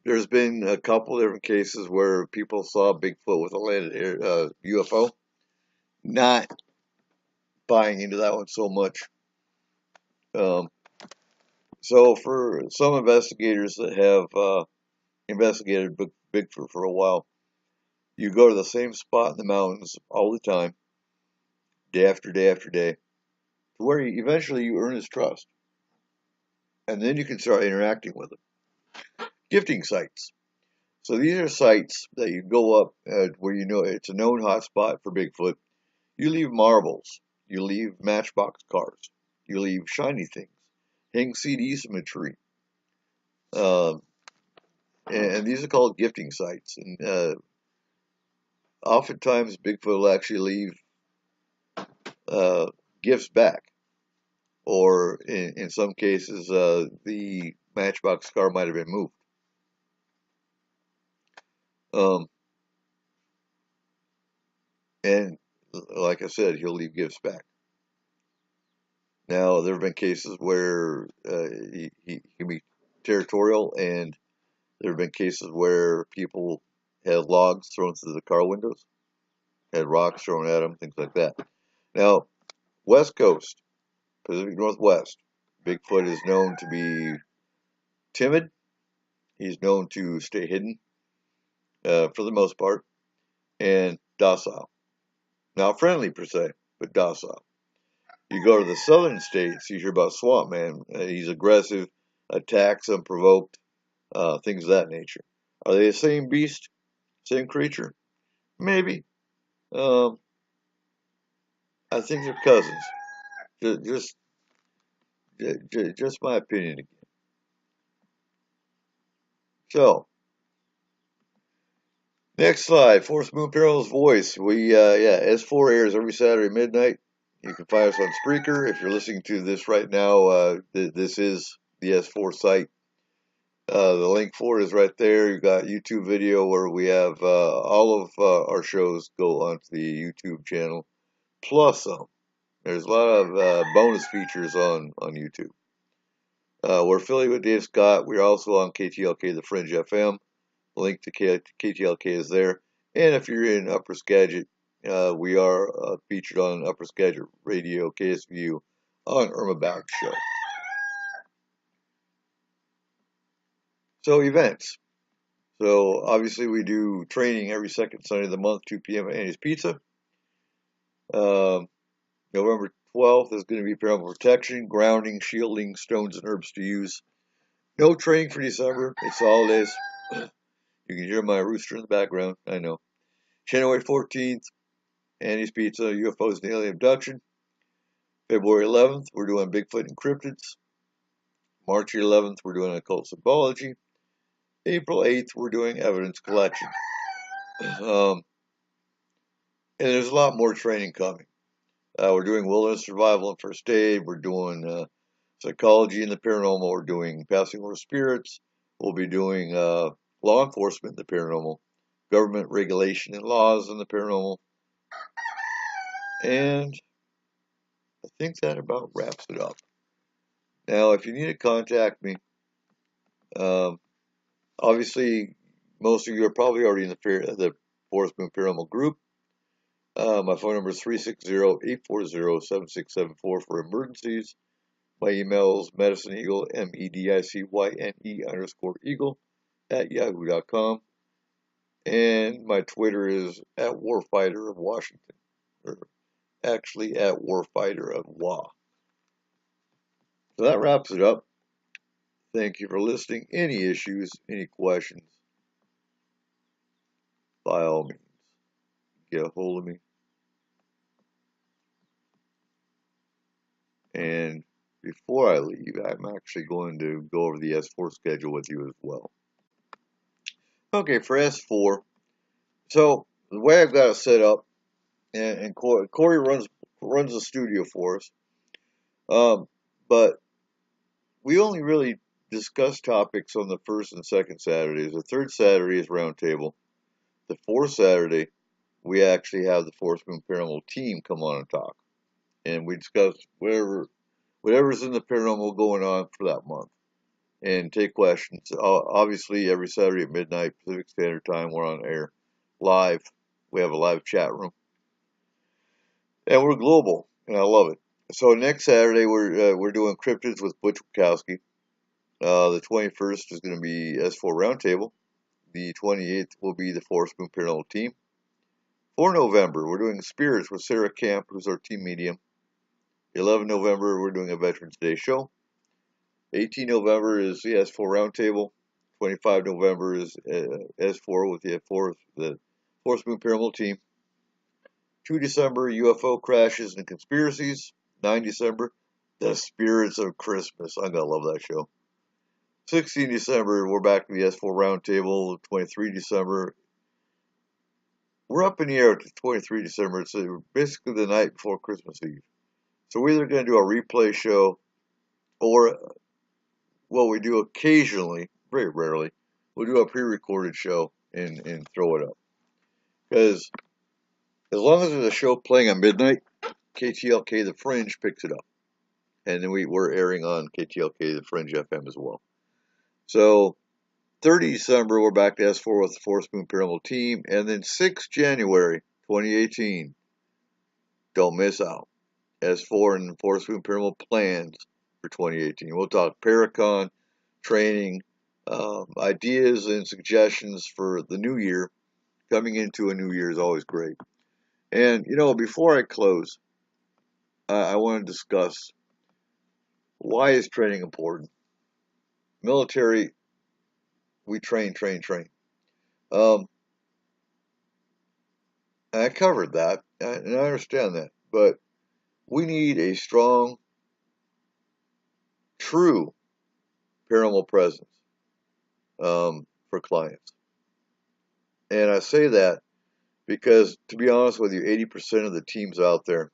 J: There's been a couple different cases where people saw Bigfoot with a landed UFO. Not buying into that one so much. So for some investigators that have investigated Bigfoot for a while, you go to the same spot in the mountains all the time, day after day after day, to where eventually you earn his trust. And then you can start interacting with him. Gifting sites. So these are sites that you go up where you know it's a known hot spot for Bigfoot. You leave marbles. You leave matchbox cars. You leave shiny things. Hang CDs from a tree. And these are called gifting sites. And oftentimes Bigfoot will actually leave gifts back. Or in some cases, the matchbox car might have been moved. And like I said, he'll leave gifts back. Now, there have been cases where he can be territorial, and there have been cases where people had logs thrown through the car windows, had rocks thrown at them, things like that. Now, West Coast, Pacific Northwest, Bigfoot is known to be timid. He's known to stay hidden for the most part, and docile. Not friendly per se, but docile. You go to the southern states, you hear about Swamp Man. He's aggressive, attacks unprovoked, things of that nature. Are they the same beast, same creature? Maybe. I think they're cousins. Just my opinion again. So, Next slide, Force Moon Paranormal's voice. S4 airs every Saturday midnight. You can find us on Spreaker. If you're listening to this right now, this is the S4 site. The link for it is right there. You've got YouTube video where we have all of our shows go onto the YouTube channel, plus some. There's a lot of bonus features on YouTube. We're affiliated with Dave Scott. We're also on KTLK, the Fringe FM. The link to KTLK is there. And if you're in Upper Skagit, we are featured on Upper Skagit Radio, KSVU, on Irma Back Show. So events. So obviously we do training every second Sunday of the month, 2 p.m. at Annie's Pizza. November 12th is going to be paranormal protection, grounding, shielding, stones and herbs to use. No training for December. It's holidays. You can hear my rooster in the background. I know. January 14th, Annie's Pizza, UFOs and alien abduction. February 11th, we're doing Bigfoot and cryptids. March 11th, we're doing occult symbology. April 8th, we're doing evidence collection. And there's a lot more training coming. We're doing wilderness survival and first aid. We're doing psychology in the paranormal. We're doing passing over spirits. We'll be doing law enforcement in the paranormal, government regulation and laws in the paranormal. And I think that about wraps it up. Now, if you need to contact me, obviously, most of you are probably already in the Forest Moon Paranormal group. My phone number is 360-840-7674 for emergencies. My email is medicineeagle, MEDICYNE_eagle @yahoo.com. And my Twitter is @Warfighter of Washington. Or actually @Warfighter of WA. So that wraps it up. Thank you for listening. Any issues, any questions, by all means, get a hold of me. And before I leave, I'm actually going to go over the S4 schedule with you as well. Okay, for S4, so the way I've got it set up, and Corey runs the studio for us, but we only really discuss topics on the first and second Saturdays. The third Saturday is roundtable. The fourth Saturday, we actually have the Forest Moon Paranormal team come on and talk, and we discuss whatever's in the paranormal going on for that month, and take questions. Obviously, every Saturday at midnight Pacific Standard Time, we're on air live. We have a live chat room, and we're global, and I love it. So next Saturday, we're doing cryptids with Butch Wachowski. The 21st is going to be S4 Roundtable. The 28th will be the Forest Moon Paranormal team. For November, we're doing Spirits with Sarah Camp, who's our team medium. 11 November, we're doing a Veterans Day show. 18 November is the S4 Roundtable. 25 November is S4 with the Forest Moon Paranormal team. 2 December, UFO crashes and conspiracies. 9 December, the Spirits of Christmas. I'm going to love that show. 16 December, we're back to the S4 Roundtable. 23 December, we're up in the air to 23 December. It's basically the night before Christmas Eve. So we're either going to do a replay show, or what we do occasionally, very rarely, we'll do a pre-recorded show and throw it up. Because as long as there's a show playing at midnight, KTLK The Fringe picks it up. And then we're airing on KTLK The Fringe FM as well. So 30 December, we're back to S4 with the Forest Moon Paranormal team. And then 6 January 2018, don't miss out. S4 and Forest Moon Paranormal plans for 2018. We'll talk Paracon, training, ideas and suggestions for the new year. Coming into a new year is always great. And, before I close, I want to discuss, why is training important? Military, we train. I covered that, and I understand that, but we need a strong, true paranormal presence for clients. And I say that because, to be honest with you, 80% of the teams out there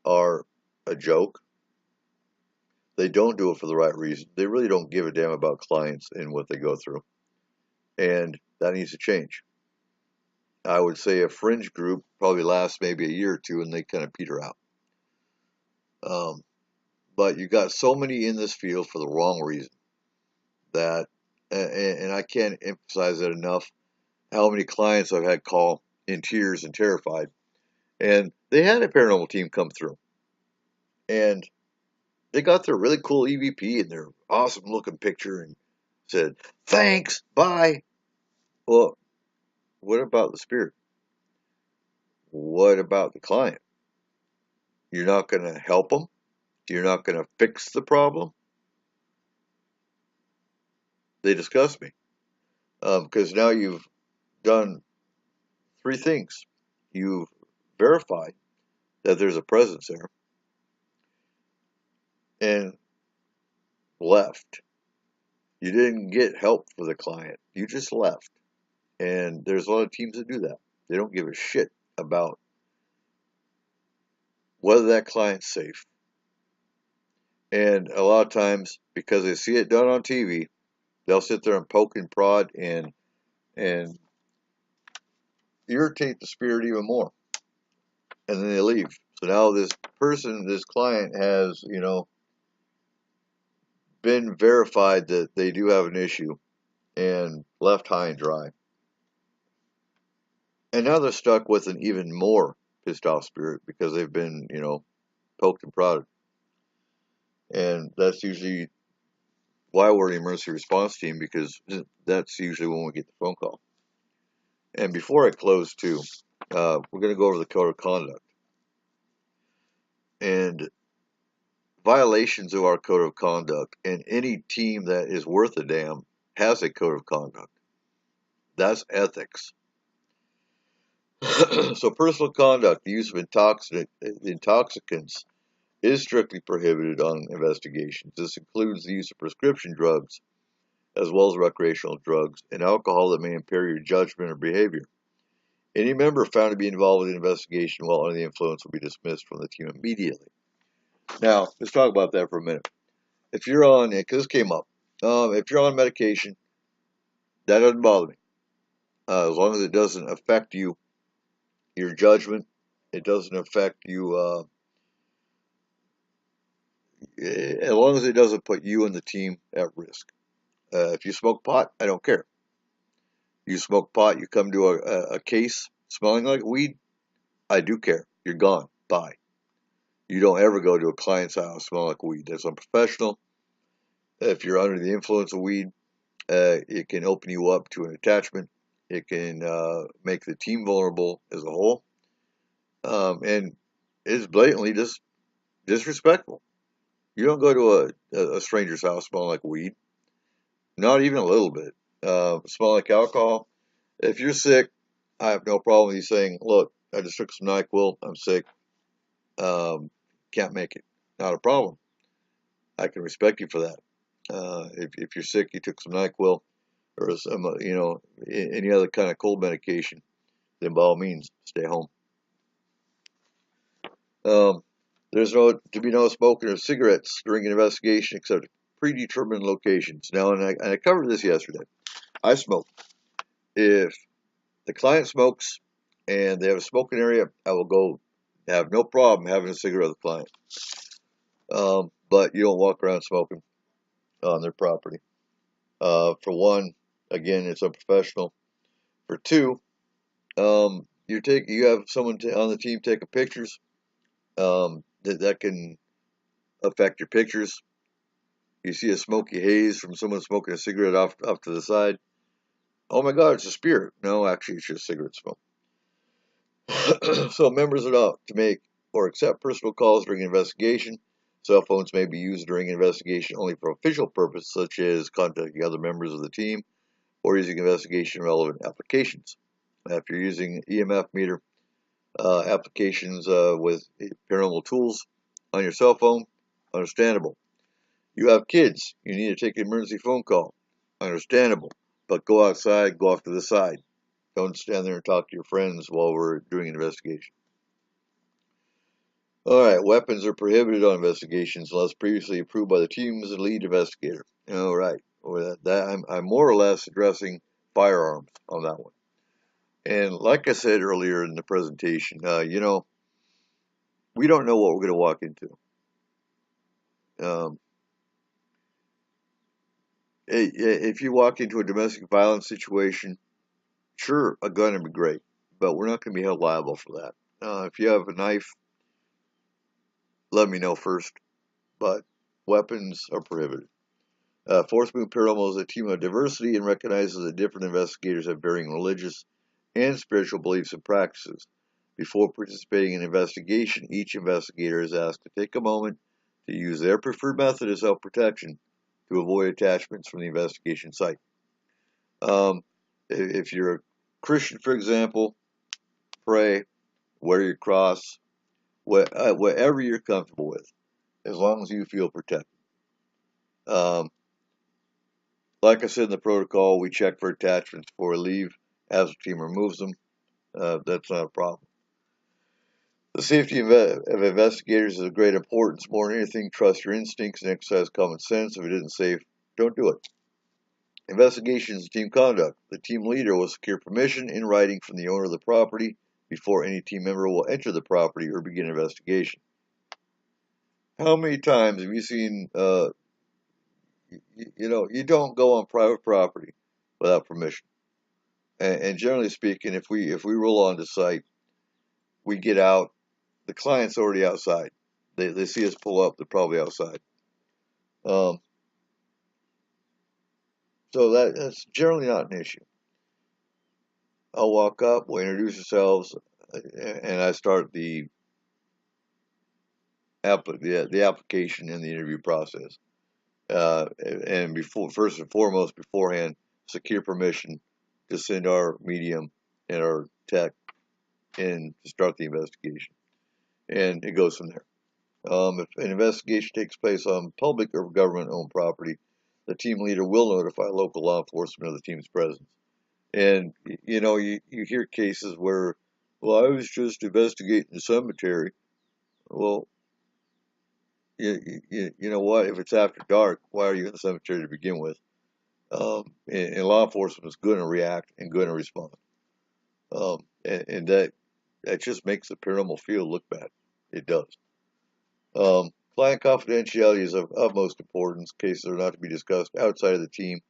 J: are a joke. They don't do it for the right reason. They really don't give a damn about clients and what they go through. And that needs to change. I would say a fringe group probably lasts maybe a year or two and they kind of peter out. But you got so many in this field for the wrong reason that, and I can't emphasize that enough, how many clients I've had call in tears and terrified. And they had a paranormal team come through. And they got their really cool EVP and their awesome looking picture and said, thanks, bye. Well, what about the spirit? What about the client? You're not going to help them? You're not going to fix the problem? They disgust me. Because now you've done three things. You've verified that there's a presence there and left. You didn't get help for the client. You just left. And there's a lot of teams that do that. They don't give a shit about whether that client's safe. And a lot of times, because they see it done on TV, they'll sit there and poke and prod and irritate the spirit even more. And then they leave. So now this person, this client has, been verified that they do have an issue and left high and dry. And now they're stuck with an even more pissed off spirit because they've been, poked and prodded. And that's usually why we're an emergency response team, because that's usually when we get the phone call. And before I close, too, we're going to go over the code of conduct. And violations of our code of conduct, and any team that is worth a damn has a code of conduct. That's ethics. So personal conduct, the use of intoxicants is strictly prohibited on investigations. This includes the use of prescription drugs, as well as recreational drugs, and alcohol that may impair your judgment or behavior. Any member found to be involved in an investigation while under the influence will be dismissed from the team immediately. Now, let's talk about that for a minute. If you're on, because this came up, if you're on medication, that doesn't bother me. As long as it doesn't affect you, your judgment, it doesn't affect you, as long as it doesn't put you and the team at risk. If you smoke pot, I don't care. You smoke pot, you come to a case smelling like weed, I do care. You're gone. Bye. You don't ever go to a client's house smelling like weed. That's unprofessional. If you're under the influence of weed, it can open you up to an attachment. It can make the team vulnerable as a whole. And it's blatantly disrespectful. You don't go to a stranger's house smelling like weed. Not even a little bit. Smell like alcohol. If you're sick, I have no problem with you saying, look, I just took some NyQuil. I'm sick. Can't make it. Not a problem. I can respect you for that. If you're sick, you took some NyQuil or some, any other kind of cold medication, then by all means, stay home. There's to be no smoking of cigarettes during an investigation except predetermined locations. Now, and I covered this yesterday. I smoke. If the client smokes and they have a smoking area, I will go have no problem having a cigarette with the client. But you don't walk around smoking on their property. For one, again, it's unprofessional. For two, you have someone on the team taking pictures. That can affect your pictures. You see a smoky haze from someone smoking a cigarette off to the side. Oh my God, it's a spirit. No, actually, it's just cigarette smoke. So members are not to make or accept personal calls during an investigation. Cell phones may be used during an investigation only for official purposes, such as contacting other members of the team or using investigation-relevant applications. If you're using EMF meter applications with paranormal tools on your cell phone, understandable. You have kids, you need to take an emergency phone call, understandable. But go outside, go off to the side. Don't stand there and talk to your friends while we're doing an investigation. All right, weapons are prohibited on investigations unless previously approved by the team's lead investigator. All right, well, I'm more or less addressing firearms on that one. And like I said earlier in the presentation, we don't know what we're going to walk into. If you walk into a domestic violence situation, sure, a gun would be great, but we're not going to be held liable for that. If you have a knife, let me know first, but weapons are prohibited. Force Move Paranormal is a team of diversity and recognizes that different investigators have varying religious and spiritual beliefs and practices. Before participating in an investigation, each investigator is asked to take a moment to use their preferred method of self-protection to avoid attachments from the investigation site. If you're a Christian, for example, pray, wear your cross, whatever you're comfortable with, as long as you feel protected. Like I said in the protocol, we check for attachments before we leave. As the team removes them, that's not a problem. The safety of investigators is of great importance. More than anything, trust your instincts and exercise common sense. If it isn't safe, don't do it. Investigations and team conduct. The team leader will secure permission in writing from the owner of the property before any team member will enter the property or begin an investigation. How many times have you seen, you don't go on private property without permission? And generally speaking, if we roll onto site, we get out, the client's already outside. They see us pull up, they're probably outside. So that's generally not an issue. I'll walk up, we'll introduce ourselves, and I start the application and the interview process. And first and foremost, beforehand, secure permission to send our medium and our tech in to start the investigation. And it goes from there. If an investigation takes place on public or government-owned property, the team leader will notify local law enforcement of the team's presence. And, you hear cases where, well, I was just investigating the cemetery. Well, you know what? If it's after dark, why are you in the cemetery to begin with? And law enforcement is going to react and going to respond. And that just makes the paranormal field look bad. It does. Client confidentiality is of utmost importance. Cases are not to be discussed outside of the team.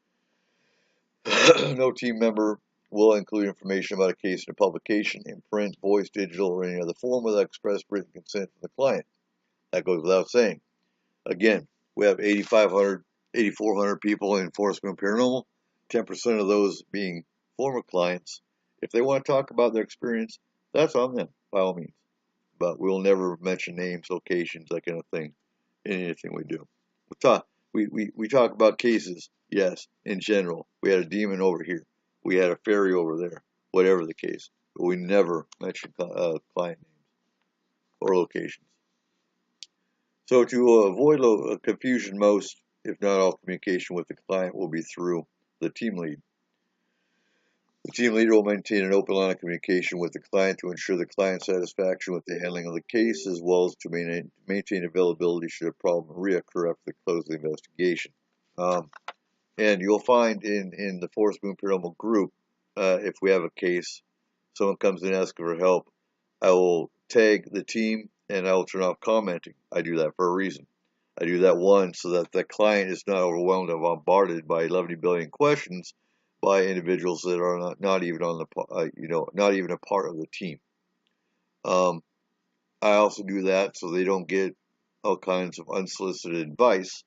J: No team member will include information about a case in a publication in print, voice, digital, or any other form without express written consent from the client. That goes without saying. Again, we have 8,400 people in Force Move Paranormal, 10% of those being former clients. If they want to talk about their experience, that's on them, by all means. But we'll never mention names, locations, that kind of thing in anything we do. We talk about cases, yes, in general. We had a demon over here. We had a fairy over there, whatever the case. But we never mention client names or locations. So to avoid confusion, most, if not all, communication with the client will be through the team lead. The team leader will maintain an open line of communication with the client to ensure the client's satisfaction with the handling of the case, as well as to maintain availability should a problem reoccur after the close of the investigation. And you'll find in the Force Moon Paranormal group, if we have a case, someone comes in asking for help, I will tag the team and I will turn off commenting. I do that for a reason. I do that, one, so that the client is not overwhelmed and bombarded by 11 billion questions by individuals that are not even on the not even a part of the team. I also do that so they don't get all kinds of unsolicited advice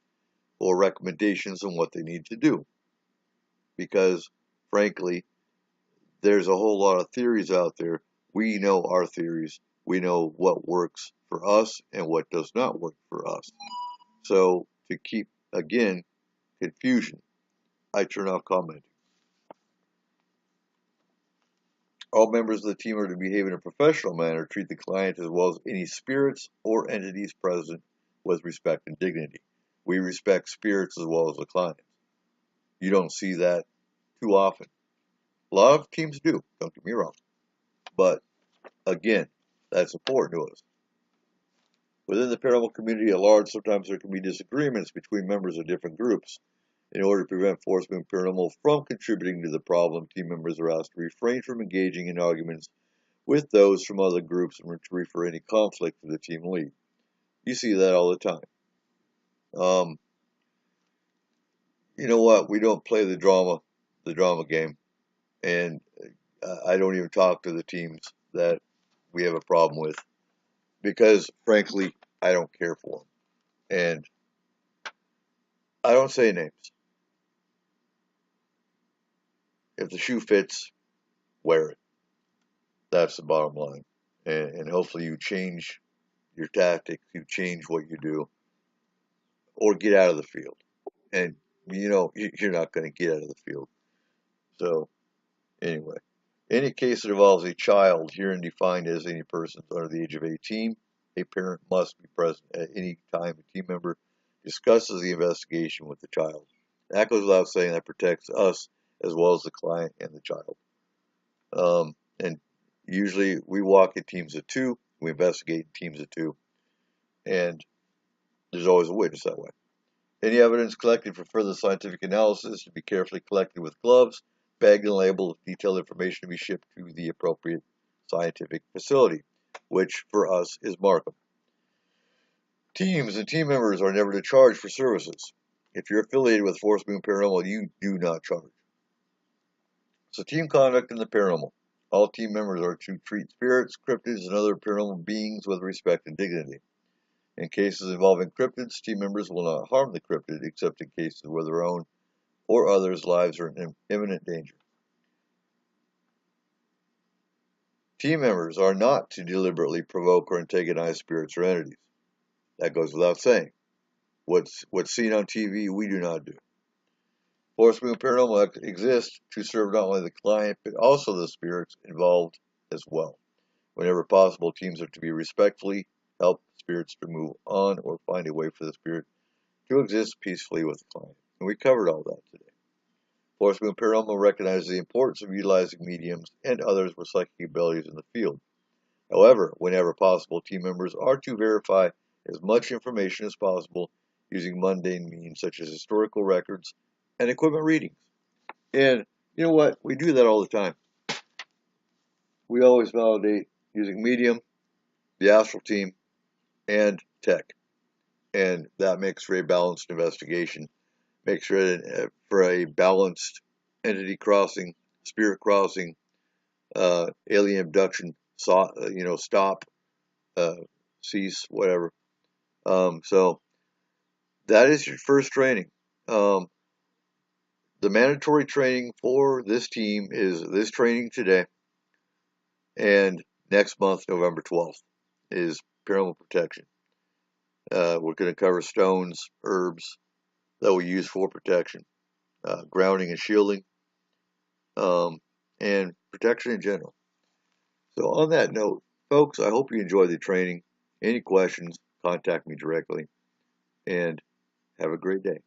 J: or recommendations on what they need to do, because frankly, there's a whole lot of theories out there. We know our theories. We know what works for us and what does not work for us. So to keep, again, confusion, I turn off commenting. All members of the team are to behave in a professional manner, treat the client as well as any spirits or entities present with respect and dignity. We respect spirits as well as the client. You don't see that too often. A lot of teams do, don't get me wrong. But, again, that's important to us. Within the paranormal community at large, sometimes there can be disagreements between members of different groups. In order to prevent Forest Moon Paranormal from contributing to the problem, team members are asked to refrain from engaging in arguments with those from other groups and to refer any conflict to the team lead. You see that all the time. You know what? We don't play the drama game, and I don't even talk to the teams that we have a problem with because, frankly, I don't care for them, and I don't say names. If the shoe fits, wear it. That's the bottom line. And hopefully you change your tactics, you change what you do, or get out of the field. And, you know, you're not going to get out of the field. So, anyway, any case that involves a child, herein defined as any person under the age of 18, a parent must be present at any time a team member discusses the investigation with the child. That goes without saying. That protects us as well as the client and the child. And usually we walk in teams of 2, we investigate in teams of 2, and there's always a witness that way. Any evidence collected for further scientific analysis should be carefully collected with gloves, bagged and labeled with detailed information to be shipped to the appropriate scientific facility, which for us is Markham. Teams and team members are never to charge for services. If you're affiliated with Forest Moon Paranormal, you do not charge. So team conduct in the paranormal. All team members are to treat spirits, cryptids, and other paranormal beings with respect and dignity. In cases involving cryptids, team members will not harm the cryptid except in cases where their own or others' lives are in imminent danger. Team members are not to deliberately provoke or antagonize spirits or entities. That goes without saying. What's seen on TV, we do not do. Forest Moon Paranormal exists to serve not only the client, but also the spirits involved as well. Whenever possible, teams are to be respectfully help spirits to move on or find a way for the spirit to exist peacefully with the client. And we covered all that today. Forest Moon Paranormal recognizes the importance of utilizing mediums and others with psychic abilities in the field. However, whenever possible, team members are to verify as much information as possible using mundane means such as historical records and equipment readings. And you know what? We do that all the time. We always validate using medium, the astral team, and tech. And that makes for a balanced investigation. Makes for a balanced entity crossing, spirit crossing, alien abduction, stop, cease, whatever. So that is your first training. The mandatory training for this team is this training today, and next month, November 12th, is paranormal protection. We're going to cover stones, herbs that we use for protection, grounding and shielding, and protection in general. So on that note, folks, I hope you enjoyed the training. Any questions, contact me directly, and have a great day.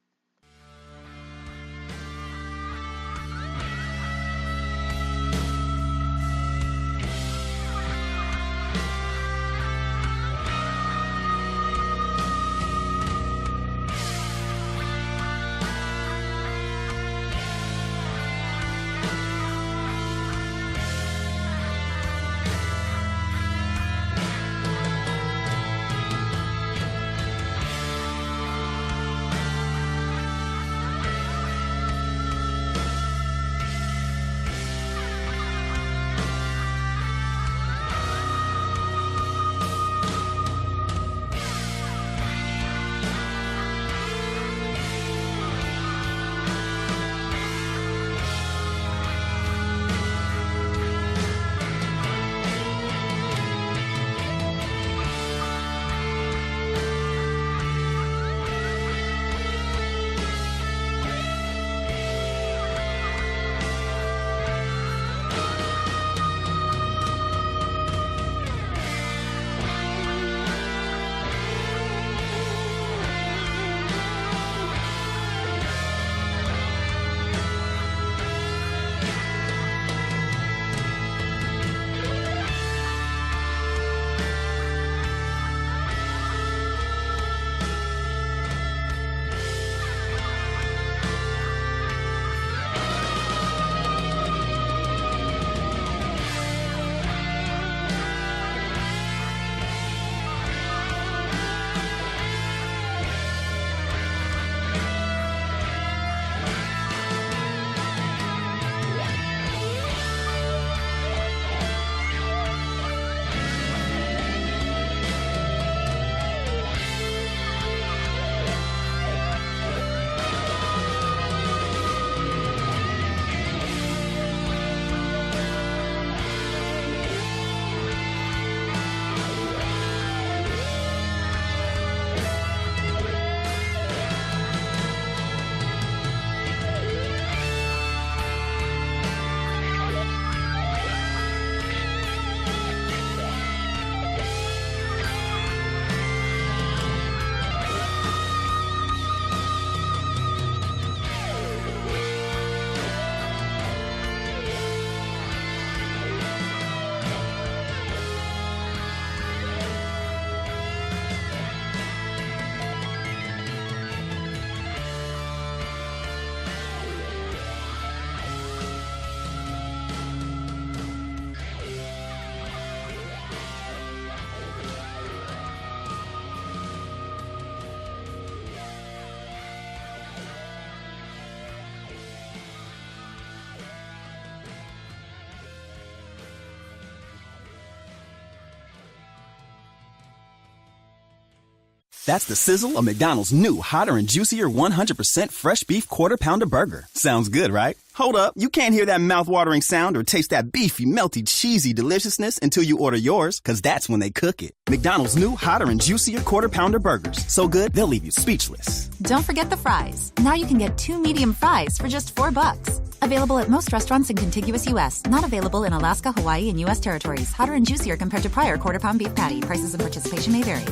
K: That's the sizzle of McDonald's new hotter and juicier 100% fresh beef Quarter Pounder burger. Sounds good, right? Hold up, you can't hear that mouth-watering sound or taste that beefy, melty, cheesy deliciousness until you order yours, because that's when they cook it. McDonald's new hotter and juicier Quarter Pounder burgers. So good, they'll leave you speechless.
D: Don't forget the fries. Now you can get 2 medium fries for just $4. Available at most restaurants in contiguous U.S. Not available in Alaska, Hawaii, and U.S. territories. Hotter and juicier compared to prior quarter-pound beef patty. Prices and participation may vary.